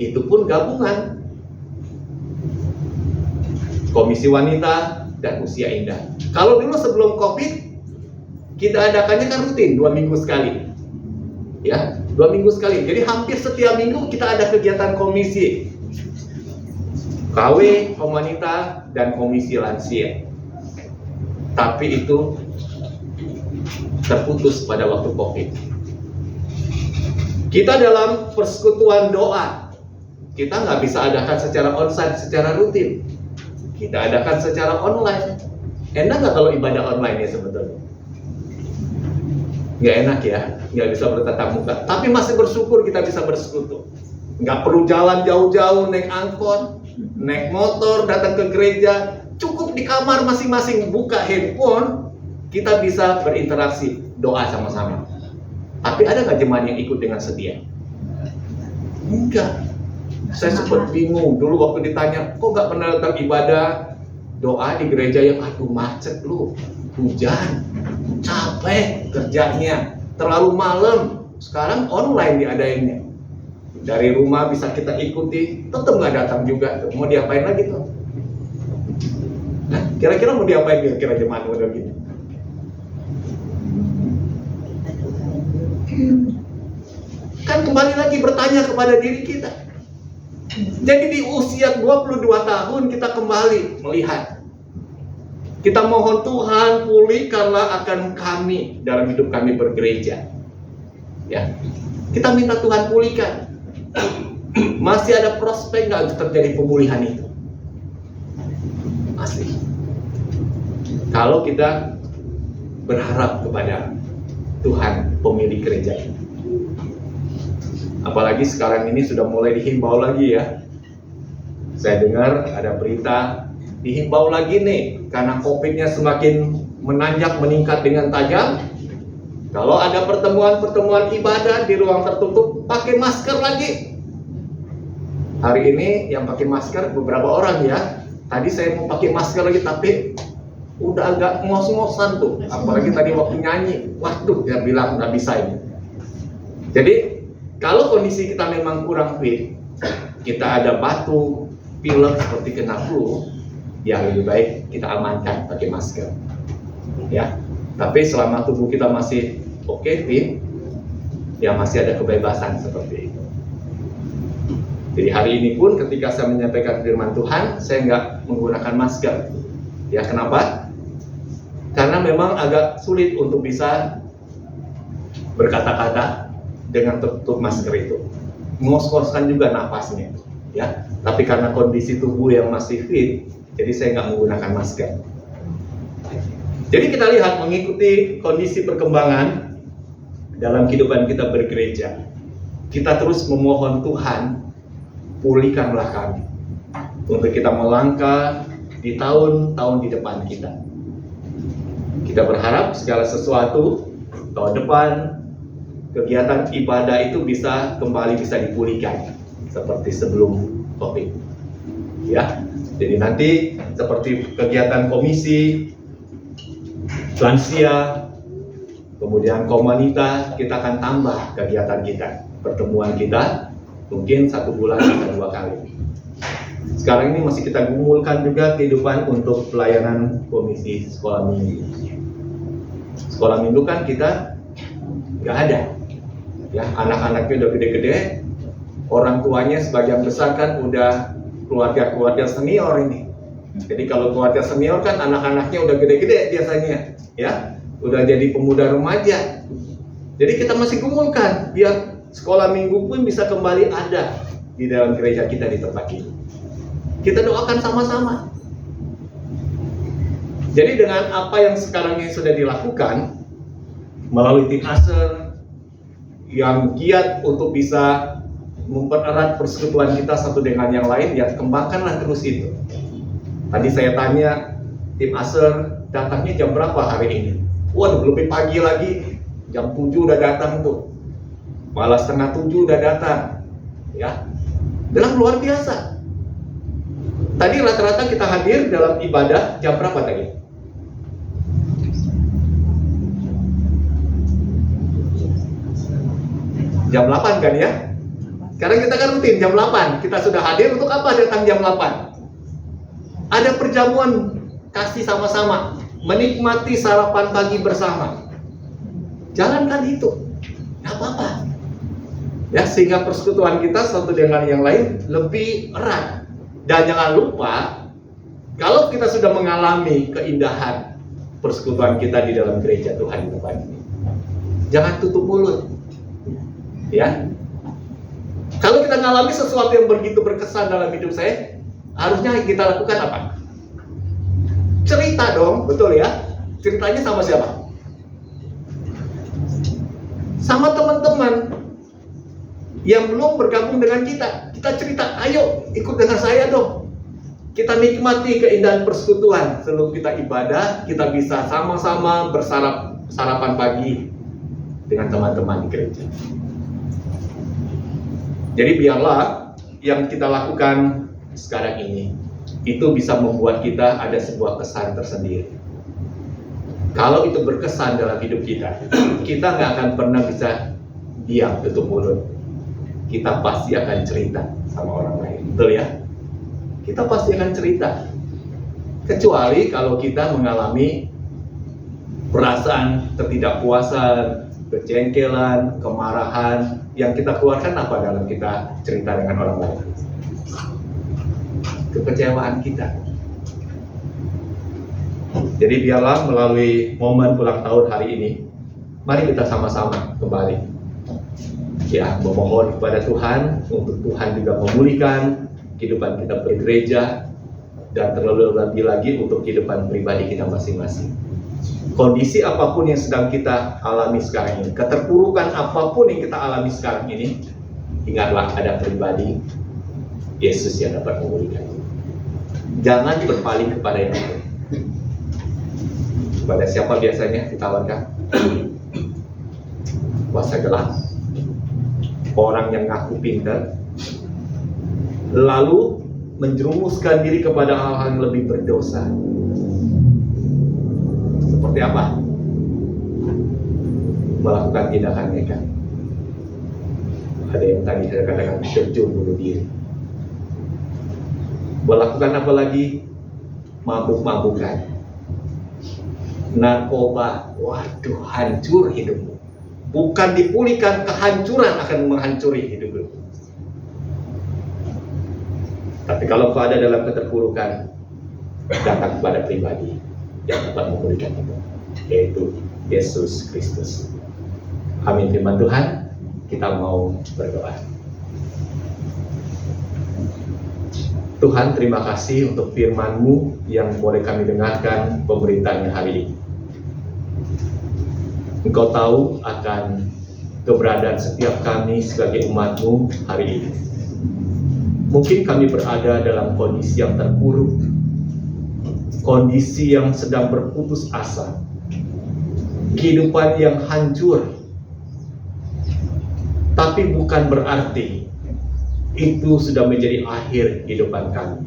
Itu pun gabungan. Komisi wanita dan usia indah. Kalau dulu sebelum COVID, kita adakannya kan rutin 2 minggu sekali. Ya, 2 minggu sekali. Jadi hampir setiap minggu kita ada kegiatan komisi. KW, wanita, dan komisi lansia. Tapi itu terputus pada waktu COVID. Kita dalam persekutuan doa, kita nggak bisa adakan secara onsite, secara rutin. Kita adakan secara online. Enak nggak kalau ibadah online ya sebetulnya? Nggak enak ya, nggak bisa bertatap muka. Tapi masih bersyukur kita bisa bersekutu. Nggak perlu jalan jauh-jauh, naik angkot, naik motor, datang ke gereja. Cukup di kamar masing-masing buka handphone, kita bisa berinteraksi, doa sama-sama. Tapi ada nggak jemaat yang ikut dengan setia? Enggak. Saya sempat bingung dulu waktu ditanya, kok nggak pernah datang ibadah doa di gereja yang aduh macet lu, hujan, capek kerjanya, terlalu malam. Sekarang online diadainnya. Dari rumah bisa kita ikuti, tetap nggak datang juga tuh. Mau diapain lagi tuh? Nah, kira-kira mau diapain kira-kira jemaat model gini? Kan kembali lagi bertanya kepada diri kita. Jadi di usia 22 tahun kita kembali melihat. Kita mohon Tuhan pulihkanlah akan kami dalam hidup kami bergereja. Ya, kita minta Tuhan pulihkan. Masih ada prospek nggak terjadi pemulihan itu? Masih. Kalau kita berharap kepada Tuhan pemilik gereja ini. Apalagi sekarang ini sudah mulai dihimbau lagi ya. Saya dengar ada berita dihimbau lagi nih karena COVID-nya semakin menanjak meningkat dengan tajam. Kalau ada pertemuan-pertemuan ibadah di ruang tertutup pakai masker lagi. Hari ini yang pakai masker beberapa orang ya. Tadi saya mau pakai masker lagi tapi udah agak ngos-ngosan tuh. Apalagi tadi waktu nyanyi, waduh dia bilang nggak bisa ini. Jadi kalau kondisi kita memang kurang fit, kita ada batu, pilek seperti kena flu, ya lebih baik kita amankan pakai masker. Ya, tapi selama tubuh kita masih oke fit, ya masih ada kebebasan seperti itu. Jadi hari ini pun ketika saya menyampaikan firman Tuhan, saya nggak menggunakan masker. Ya kenapa? Karena memang agak sulit untuk bisa berkata-kata dengan tertutup masker itu. Ngos-ngoskan juga napasnya, ya. Tapi karena kondisi tubuh yang masih fit, jadi saya nggak menggunakan masker. Jadi kita lihat mengikuti kondisi perkembangan dalam kehidupan kita bergereja. Kita terus memohon Tuhan, pulihkanlah kami untuk kita melangkah di tahun-tahun di depan kita. Kita berharap segala sesuatu tahun depan kegiatan ibadah itu bisa dipulihkan seperti sebelum Covid. Ya. Jadi nanti seperti kegiatan komisi lansia, kemudian komunitas, kita akan tambah kegiatan kita, pertemuan kita mungkin 1 bulan atau 2 kali. Sekarang ini masih kita gumulkan juga kehidupan untuk pelayanan komisi sekolah minggu. Sekolah minggu kan kita nggak ada, ya, anak-anaknya udah gede-gede, orang tuanya sebagian besar kan udah keluarga senior ini. Jadi kalau keluarga senior kan anak-anaknya udah gede-gede biasanya, ya, udah jadi pemuda remaja. Jadi kita masih gumulkan biar sekolah minggu pun bisa kembali ada di dalam gereja kita di tempat ini. Kita doakan sama-sama. Jadi dengan apa yang sekarang ini sudah dilakukan melalui tim Aser yang giat untuk bisa mempererat persekutuan kita satu dengan yang lain, ya kembangkanlah terus itu. Tadi saya tanya tim Aser datangnya jam berapa hari ini? Waduh, lebih pagi lagi, jam 7 udah datang tuh, malah setengah 7 udah datang, ya. Dalam luar biasa. Tadi rata-rata kita hadir dalam ibadah jam berapa tadi? Jam 8 kan ya? Sekarang kita kan rutin jam 8. Kita sudah hadir untuk apa datang jam 8? Ada perjamuan kasih sama-sama, menikmati sarapan pagi bersama. Jalankan itu, nggak apa-apa. Ya, sehingga persekutuan kita satu dengan yang lain lebih erat. Dan jangan lupa, kalau kita sudah mengalami keindahan persekutuan kita di dalam gereja Tuhan di depan ini, jangan tutup mulut. Ya, kalau kita mengalami sesuatu yang begitu berkesan dalam hidup saya, harusnya kita lakukan apa? Cerita dong, betul ya? Ceritanya sama siapa? Sama teman-teman yang belum bergabung dengan kita. Kita cerita, ayo ikut dengan saya dong. Kita nikmati keindahan persekutuan. Sebelum kita ibadah, kita bisa sama-sama bersarapan pagi dengan teman-teman di gereja. Jadi biarlah yang kita lakukan sekarang ini itu bisa membuat kita ada sebuah kesan tersendiri. Kalau itu berkesan dalam hidup kita, kita nggak akan pernah bisa diam tutup mulut. Kita pasti akan cerita sama orang lain, betul ya? Kita pasti akan cerita. Kecuali kalau kita mengalami perasaan ketidakpuasan, kejengkelan, kemarahan, yang kita keluarkan apa dalam kita cerita dengan orang lain? Kekecewaan kita. Jadi biarlah melalui momen ulang tahun hari ini, mari kita sama-sama kembali, ya, memohon kepada Tuhan untuk Tuhan juga memulihkan kehidupan kita bergereja, dan terlebih lagi untuk kehidupan pribadi kita masing-masing. Kondisi apapun yang sedang kita alami sekarang ini, keterpurukan apapun yang kita alami sekarang ini, ingatlah ada pribadi Yesus yang dapat memulihkan. Jangan berpaling kepada yang lain. Kepada siapa biasanya ditawarkan? Kuasa gelap, orang yang ngaku pintar, lalu menjerumuskan diri kepada hal-hal yang lebih berdosa. Seperti apa? Melakukan tindakan nekat. Ada yang tadi saya katakan terjun bunuh diri. Melakukan apa lagi? Mabuk-mabukan, narkoba. Waduh, hancur hidupmu. Bukan dipulihkan, kehancuran akan menghancuri hidupmu. Tapi kalau kau ada dalam keterpurukan, datang kepada pribadi yang dapat memulihkan itu, yaitu Yesus Kristus. Amin firman Tuhan. Kita mau berdoa. Tuhan, terima kasih untuk firman-Mu yang boleh kami dengarkan pemberitaannya hari ini. Engkau tahu akan keberadaan setiap kami sebagai umat-Mu hari ini. Mungkin kami berada dalam kondisi yang terpuruk, kondisi yang sedang berputus asa, kehidupan yang hancur, tapi bukan berarti itu sudah menjadi akhir kehidupan kami.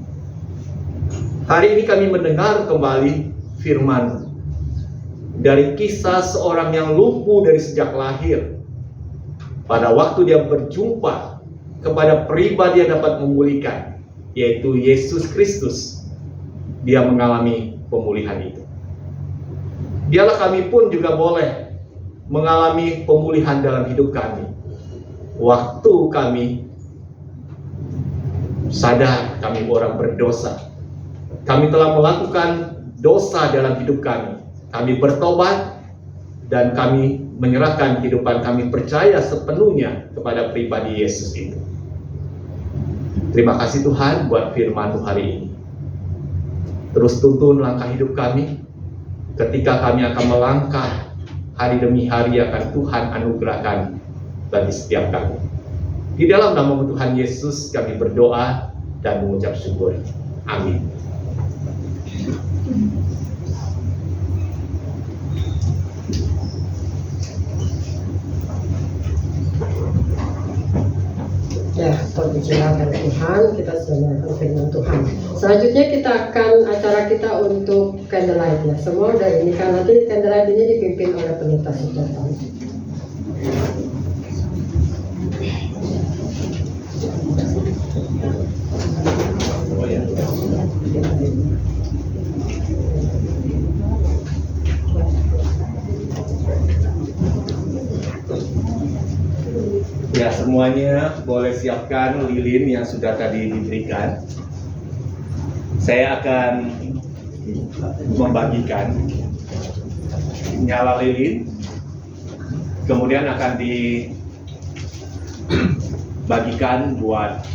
Hari ini kami mendengar kembali firman dari kisah seorang yang lumpuh dari sejak lahir. Pada waktu dia berjumpa kepada pribadi yang dapat memulihkan, yaitu Yesus Kristus, dia mengalami pemulihan itu. Biarlah kami pun juga boleh mengalami pemulihan dalam hidup kami. Waktu kami sadar kami orang berdosa, kami telah melakukan dosa dalam hidup kami, kami bertobat dan kami menyerahkan kehidupan kami percaya sepenuhnya kepada pribadi Yesus itu. Terima kasih Tuhan buat firman-Mu hari ini. Terus tuntun langkah hidup kami ketika kami akan melangkah hari demi hari akan Tuhan anugerahkan bagi setiap kami. Di dalam nama Tuhan Yesus kami berdoa dan mengucap syukur. Amin. Ya, terpujilah Tuhan, kita sudah mendengar firman Tuhan. Selanjutnya kita akan acara kita untuk candlelight ya. Semua udah ini kan, nanti candlelight ini dipimpin oleh pendeta Sutopo. Ya, semuanya boleh siapkan lilin yang sudah tadi diberikan. Saya akan membagikan nyala lilin, kemudian akan dibagikan buat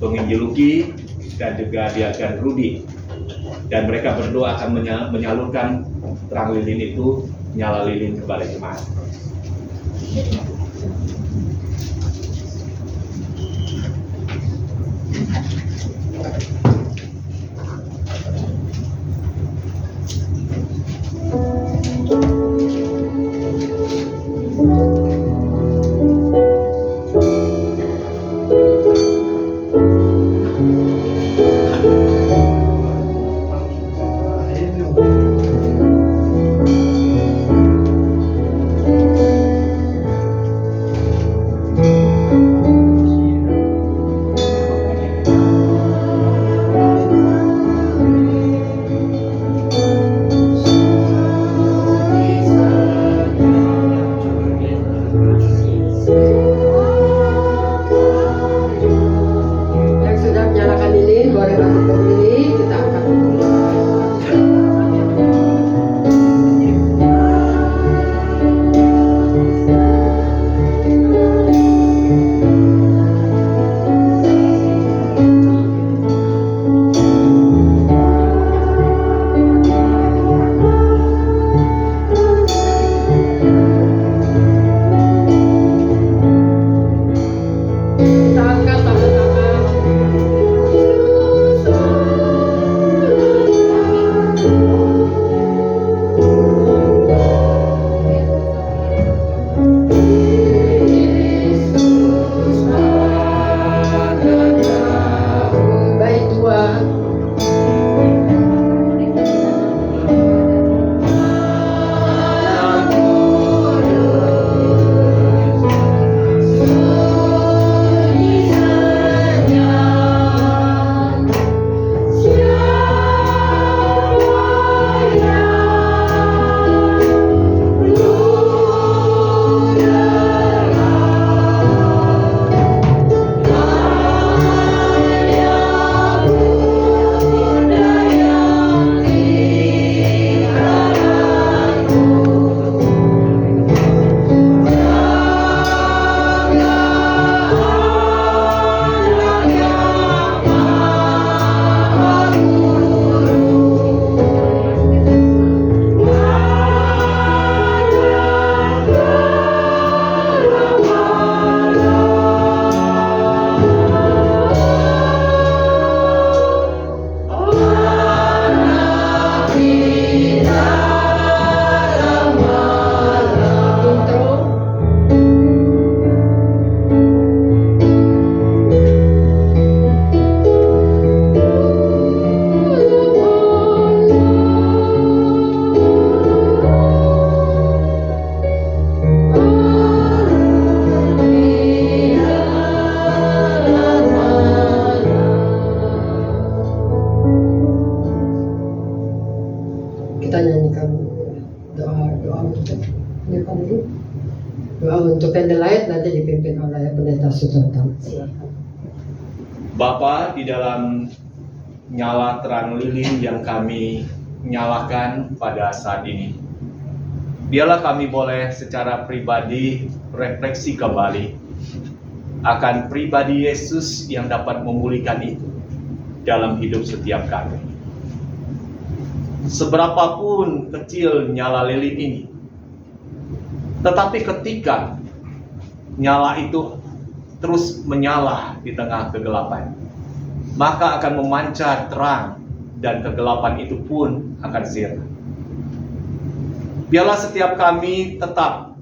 penginjil Luki dan juga diakan Rudi, dan mereka berdua akan menyalurkan terang lilin itu, nyala lilin kepada jemaat. Sudarta. Bapa, di dalam nyala terang lilin yang kami nyalakan pada saat ini, biarlah kami boleh secara pribadi refleksi kembali akan pribadi Yesus yang dapat memulihkan itu dalam hidup setiap kami. Seberapapun kecil nyala lilin ini, tetapi ketika nyala itu terus menyala di tengah kegelapan, maka akan memancar terang dan kegelapan itu pun akan sirna. Biarlah setiap kami tetap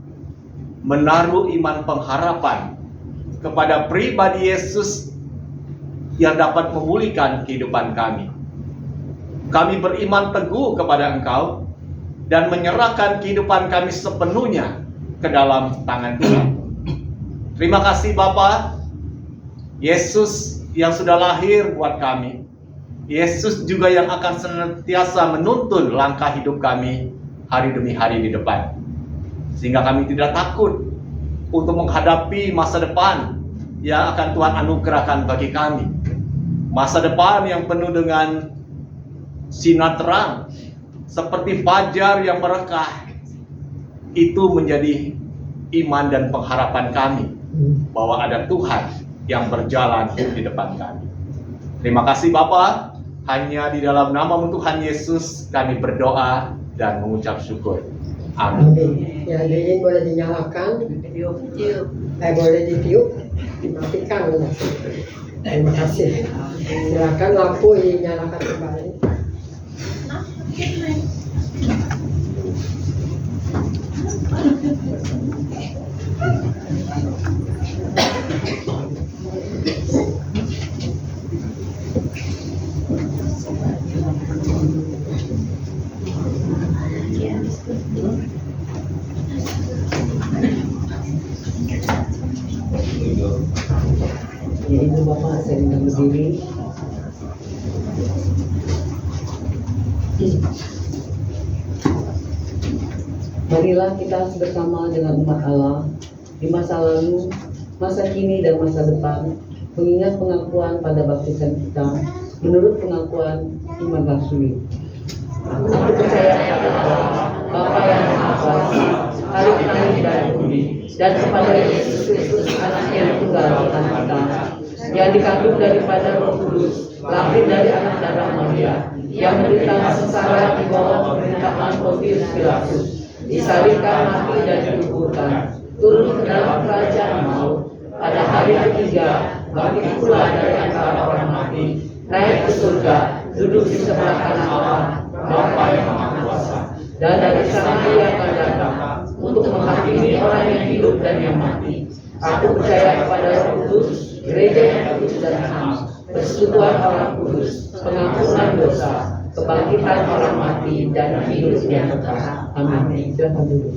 menaruh iman pengharapan kepada pribadi Yesus yang dapat memulihkan kehidupan kami. Kami beriman teguh kepada Engkau dan menyerahkan kehidupan kami sepenuhnya ke dalam tangan Tuhan. Terima kasih Bapa, Yesus yang sudah lahir buat kami. Yesus juga yang akan senantiasa menuntun langkah hidup kami hari demi hari di depan. Sehingga kami tidak takut untuk menghadapi masa depan yang akan Tuhan anugerahkan bagi kami. Masa depan yang penuh dengan sinar terang, seperti fajar yang merekah. Itu menjadi iman dan pengharapan kami, bahwa ada Tuhan yang berjalan di depan kami. Terima kasih Bapa, hanya di dalam nama Tuhan Yesus kami berdoa dan mengucap syukur. Amin. Ya, lilin boleh dinyalakan, boleh ditiup, dimatikan. Terima kasih. Silakan lampu dinyalakan kembali. Ya, Ibu Bapak saya minta berdiri. Marilah kita bersama dengan umat Allah di masa lalu, masa kini dan masa depan, mengingat pengakuan pada baptisan kita menurut pengakuan iman rasuli. Aku percaya kepada Allah, Bapa yang Maha Kuasa, Hari Tanggung dan Bumi, dan kepada Yesus Kristus, Anak yang tunggal Tuhan kita, yang dikandung daripada Roh Kudus, lahir dari anak darah Maria, yang menderita sengsara di bawah pemerintahan Pontius Pilatus, disalibkan, mati dan dikuburkan, turun ke dalam kerajaan maut, pada hari ketiga bangkit pula dari antara orang mati, naik ke surga, duduk di sebelah kanan Allah, Bapa yang Maha Kuasa, dan dari sana Dia akan datang untuk menghakimi orang yang hidup dan yang mati. Aku percaya kepada Roh Kudus, gereja yang kudus dan sama, persekutuan orang kudus, pengampunan dosa, kebangkitan orang mati, dan hidup yang kekal. Amin. Silakan duduk.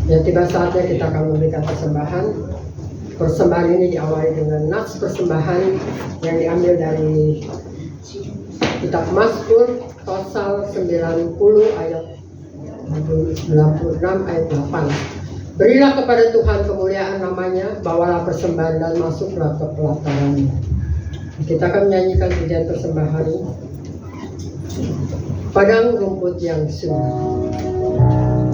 Ya, tiba saatnya kita akan memberikan persembahan. Persembahan ini diawali dengan nats persembahan yang diambil dari kitab Mazmur pasal 90 ayat 96 ayat 8. Berilah kepada Tuhan kemuliaan namanya, bawalah persembahan dan masuklah ke pelatarannya. Kita akan menyanyikan pujian persembahan Padang Rumput yang Sunyi. Padang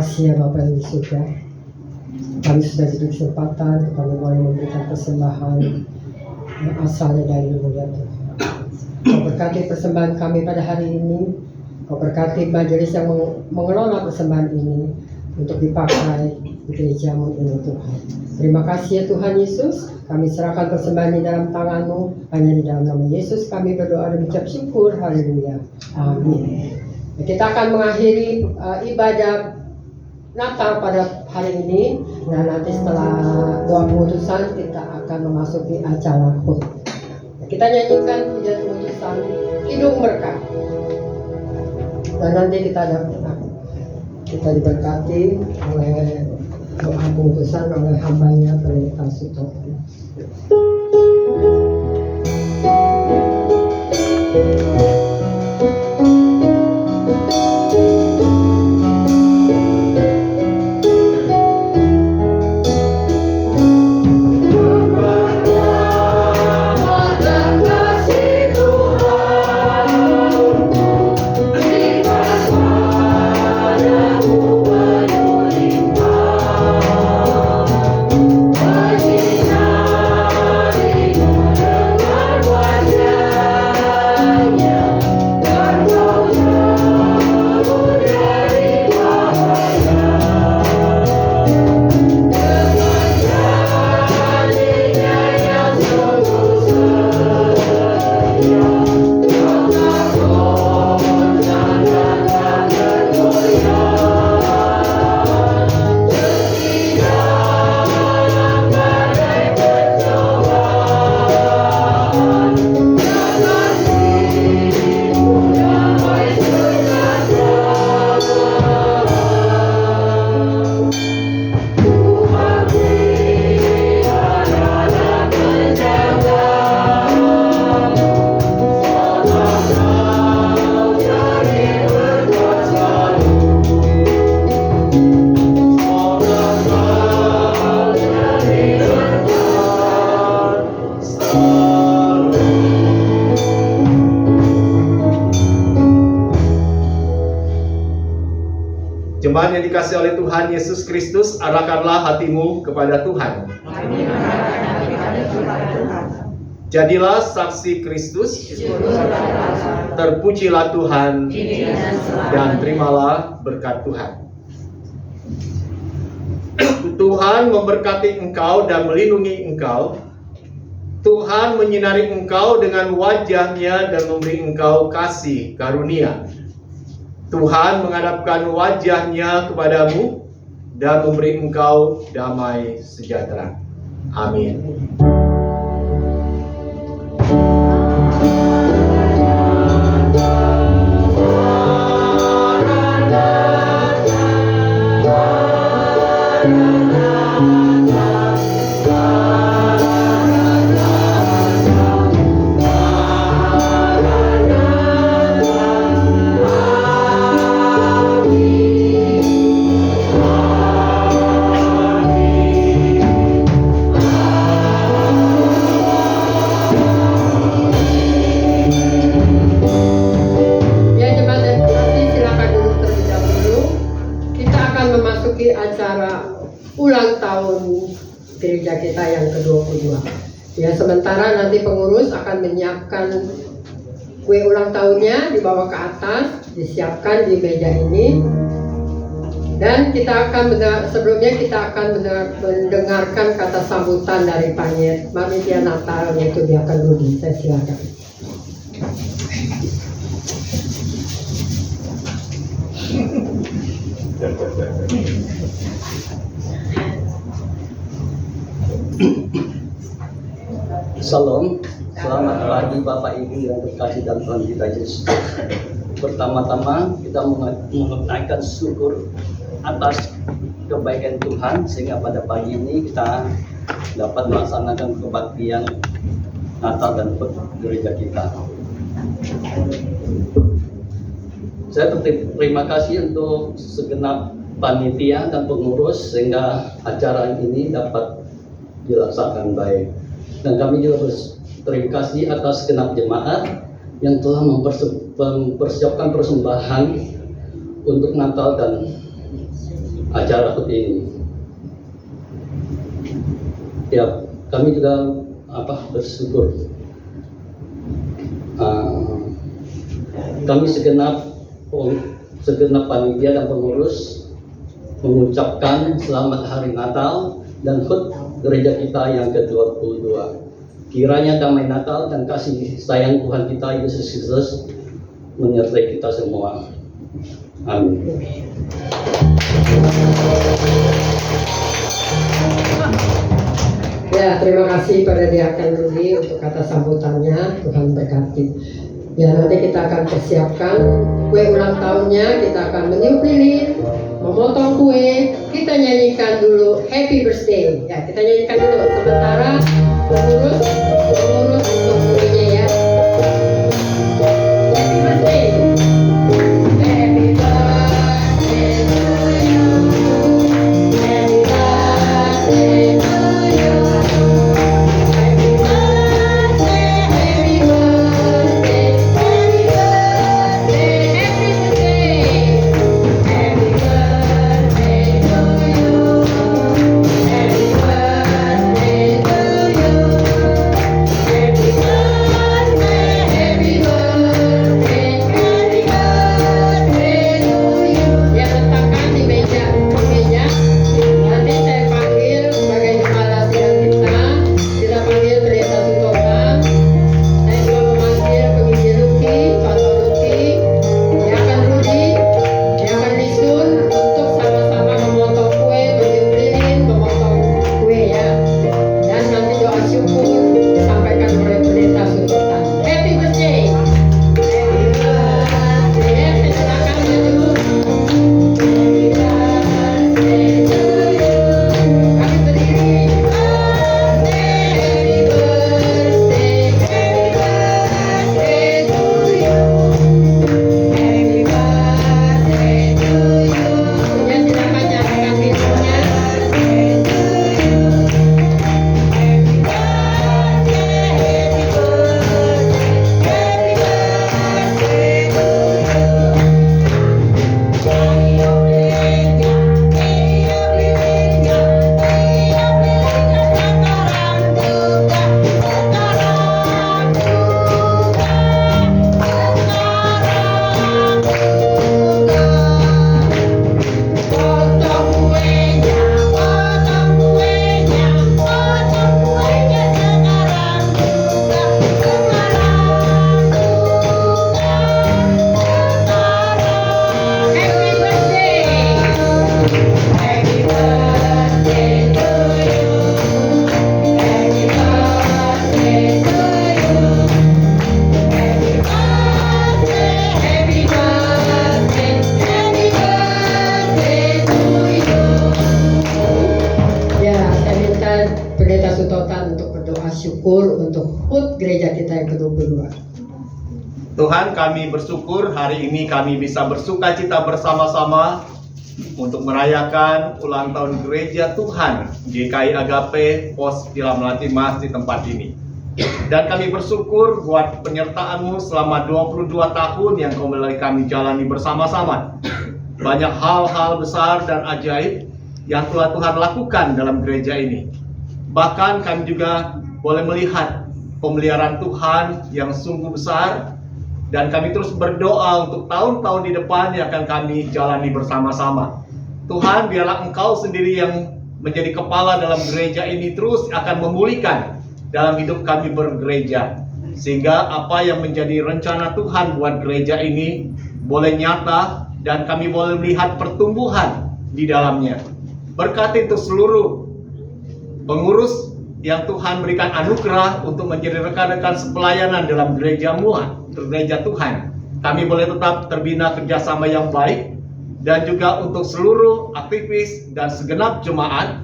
kasih ya Bapak yang di surga. Kami sudah diberi kesempatan, kami boleh memberikan persembahan yang asalnya dari mulia Tuhan. Kau berkati persembahan kami pada hari ini. Kau berkati majelis yang mengelola persembahan ini untuk dipakai di gerejamu ini Tuhan. Terima kasih ya Tuhan Yesus. Kami serahkan persembahan ini dalam tangan-Mu. Hanya di dalam nama Yesus kami berdoa dan mengucap syukur. Haleluya. Amin. Kita akan mengakhiri ibadah Natal pada hari ini. Dan nanti setelah doa pengutusan kita akan memasuki acara khut. Kita nyanyikan pujian pengutusan Hidung Berkat. Dan nanti kita diberkati oleh doa pengutusan oleh hambanya Pendeta Sutopo. Jemaat yang dikasihi oleh Tuhan Yesus Kristus, arahkanlah hatimu kepada Tuhan. Jadilah saksi Kristus, terpujilah Tuhan, dan terimalah berkat Tuhan. Tuhan memberkati engkau dan melindungi engkau. Tuhan menyinari engkau dengan wajah-Nya dan memberi engkau kasih karunia. Tuhan menghadapkan wajah-Nya kepadamu dan memberi engkau damai sejahtera. Amin. Acara ulang tahun gereja kita yang ke-22. Ya, sementara nanti pengurus akan menyiapkan kue ulang tahunnya, dibawa ke atas, disiapkan di meja ini. Dan kita akan sebelumnya kita akan mendengarkan kata sambutan dari panitia Natal, yaitu Diakon Rudi. Saya silakan. Salam, selamat pagi Bapak Ibu yang terkasih dalam Tuhan kita Yesus. Pertama-tama kita mengucapkan syukur atas kebaikan Tuhan sehingga pada pagi ini kita dapat melaksanakan kebaktian Natal dan gereja kita. Saya berterima kasih untuk segenap panitia dan pengurus sehingga acara ini dapat dilaksanakan baik. Dan kami juga berterima kasih atas segenap jemaat yang telah mempersiapkan persembahan untuk Natal dan acara HUT ini. Ya, kami juga bersyukur. Kami segenap panitia dan pengurus mengucapkan selamat hari Natal dan HUT gereja kita yang ke-22. Kiranya damai Natal dan kasih sayang Tuhan kita Yesus Kristus menyertai kita semua. Amin. Ya, terima kasih pada Diakan Rudi untuk kata sambutannya. Tuhan berkati. Ya, nanti kita akan persiapkan kue ulang tahunnya. Kita akan meniup lilin, memotong kue. Kita nyanyikan dulu Happy Birthday. Ya, kita nyanyikan dulu. Sementara pengurus untuk kuenya ya. Happy Birthday. Happy birthday to you. Happy birthday to you. Happy birthday, happy birthday, happy birthday, happy birthday. Happy birthday to you. Happy birthday to you. Happy birthday, happy birthday, happy birthday to you. Ya, letakkan di meja. Nanti saya panggil sebagai kepala sidang kita. Kita panggil pendeta Sutotan. Saya juga memanggil penginjil Luki, Pastor Luki, Diakan Rudi, Diakan Lisun untuk sama-sama memotong kue, meniup lilin, memotong kue ya. Dan nanti doa syukur disampaikan oleh pendeta Sutotan. Happy birthday. Happy birthday. Silakan maju. Happy birthday to you. Kami berdiri. Happy birthday, happy birthday to you. Happy birthday to you. Ya, silakan nyalakan pintunya. Happy birthday to you. Happy birthday, happy birthday, happy Ya, saya minta Pendeta Sutotan untuk berdoa syukur untuk HUT gereja kita yang ke-22. Tuhan, kami bersyukur hari ini kami bisa bersuka cita bersama-sama untuk merayakan ulang tahun gereja Tuhan GKI Agape Pos Villa Melati Mas di tempat ini. Dan kami bersyukur buat penyertaan-Mu selama 22 tahun yang kembali kami jalani bersama-sama. Banyak hal-hal besar dan ajaib yang telah Tuhan lakukan dalam gereja ini. Bahkan kami juga boleh melihat pemeliharaan Tuhan yang sungguh besar. Dan kami terus berdoa untuk tahun-tahun di depan yang akan kami jalani bersama-sama. Tuhan, biarlah Engkau sendiri yang menjadi kepala dalam gereja ini terus akan memulihkan dalam hidup kami bergereja. Sehingga apa yang menjadi rencana Tuhan buat gereja ini boleh nyata dan kami boleh melihat pertumbuhan di dalamnya. Berkati untuk seluruh pengurus yang Tuhan berikan anugerah untuk menjadi rekan-rekan sepelayanan dalam gereja-Mu, gereja Tuhan. Kami boleh tetap terbina kerjasama yang baik, dan juga untuk seluruh aktivis dan segenap jemaat,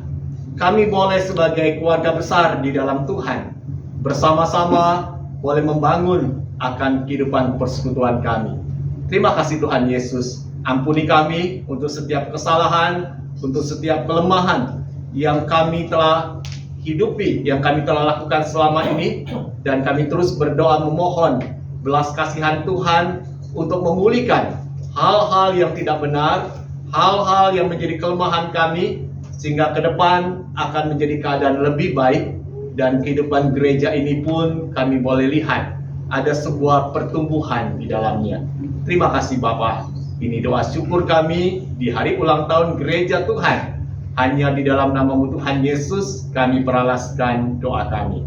kami boleh sebagai keluarga besar di dalam Tuhan, bersama-sama boleh membangun akan kehidupan persekutuan kami. Terima kasih Tuhan Yesus, ampuni kami untuk setiap kesalahan, untuk setiap kelemahan yang kami telah hidupi, yang kami telah lakukan selama ini, dan kami terus berdoa memohon belas kasihan Tuhan untuk memulihkan hal-hal yang tidak benar, hal-hal yang menjadi kelemahan kami, sehingga ke depan akan menjadi keadaan lebih baik, dan kehidupan gereja ini pun kami boleh lihat ada sebuah pertumbuhan di dalamnya. Terima kasih Bapak. Ini doa syukur kami di hari ulang tahun gereja Tuhan. Hanya di dalam nama-Mu Tuhan Yesus kami peralaskan doa kami.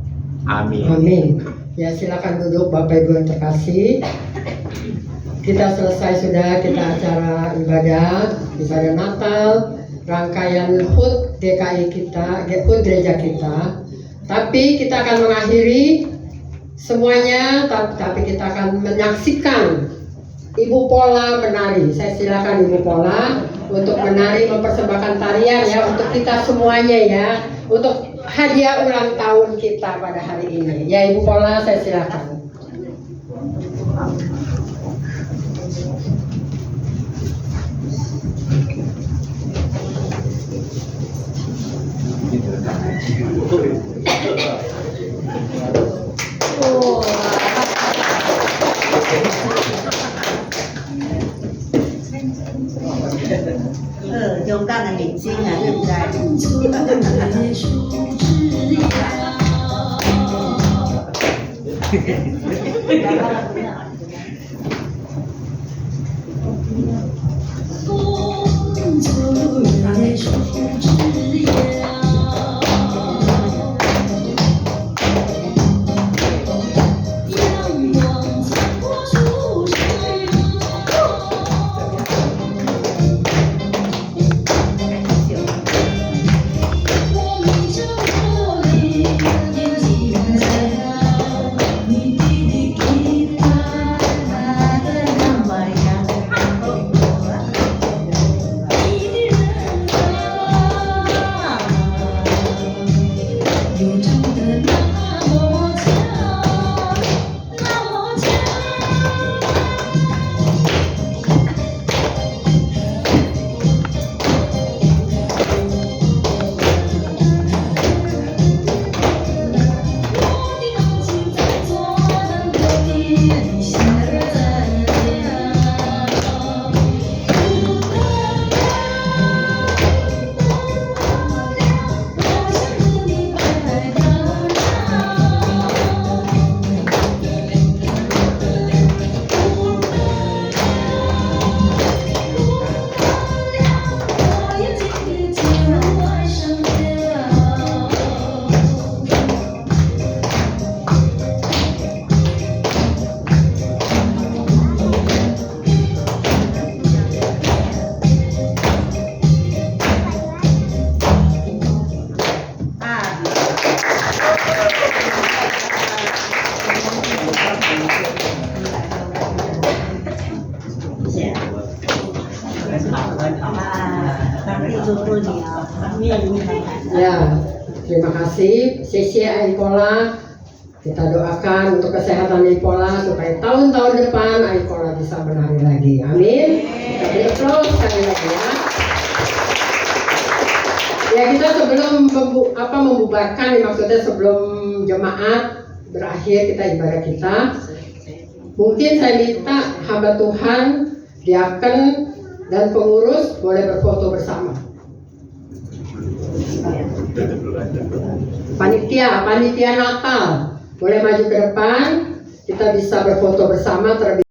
Amin. Amin. Ya, silakan duduk Bapak Ibu yang terkasih. Kita selesai sudah acara ibadah Natal, rangkaian HUT DKI kita, HUT gereja kita. Tapi kita akan mengakhiri semuanya, tapi kita akan menyaksikan Ibu Pola menari. Saya silakan Ibu Pola untuk menari, mempersembahkan tarian ya untuk kita semuanya ya, untuk hadiah ulang tahun kita pada hari ini. Ya Ibu Pola, saya silakan.勇敢的明星啊，对不对？Ya, terima kasih. Sesi Aipola, kita doakan untuk kesehatan Aipola supaya tahun-tahun depan Aipola bisa menari lagi. Amin. Kita beri aplaus sekali lagi ya. Ya, kita sebelum membubarkan, maksudnya sebelum jemaat berakhir kita ibadah kita, mungkin saya minta hamba Tuhan, diaken dan pengurus boleh berfoto bersama. Panitia Natal boleh maju ke depan, kita bisa berfoto bersama terlebih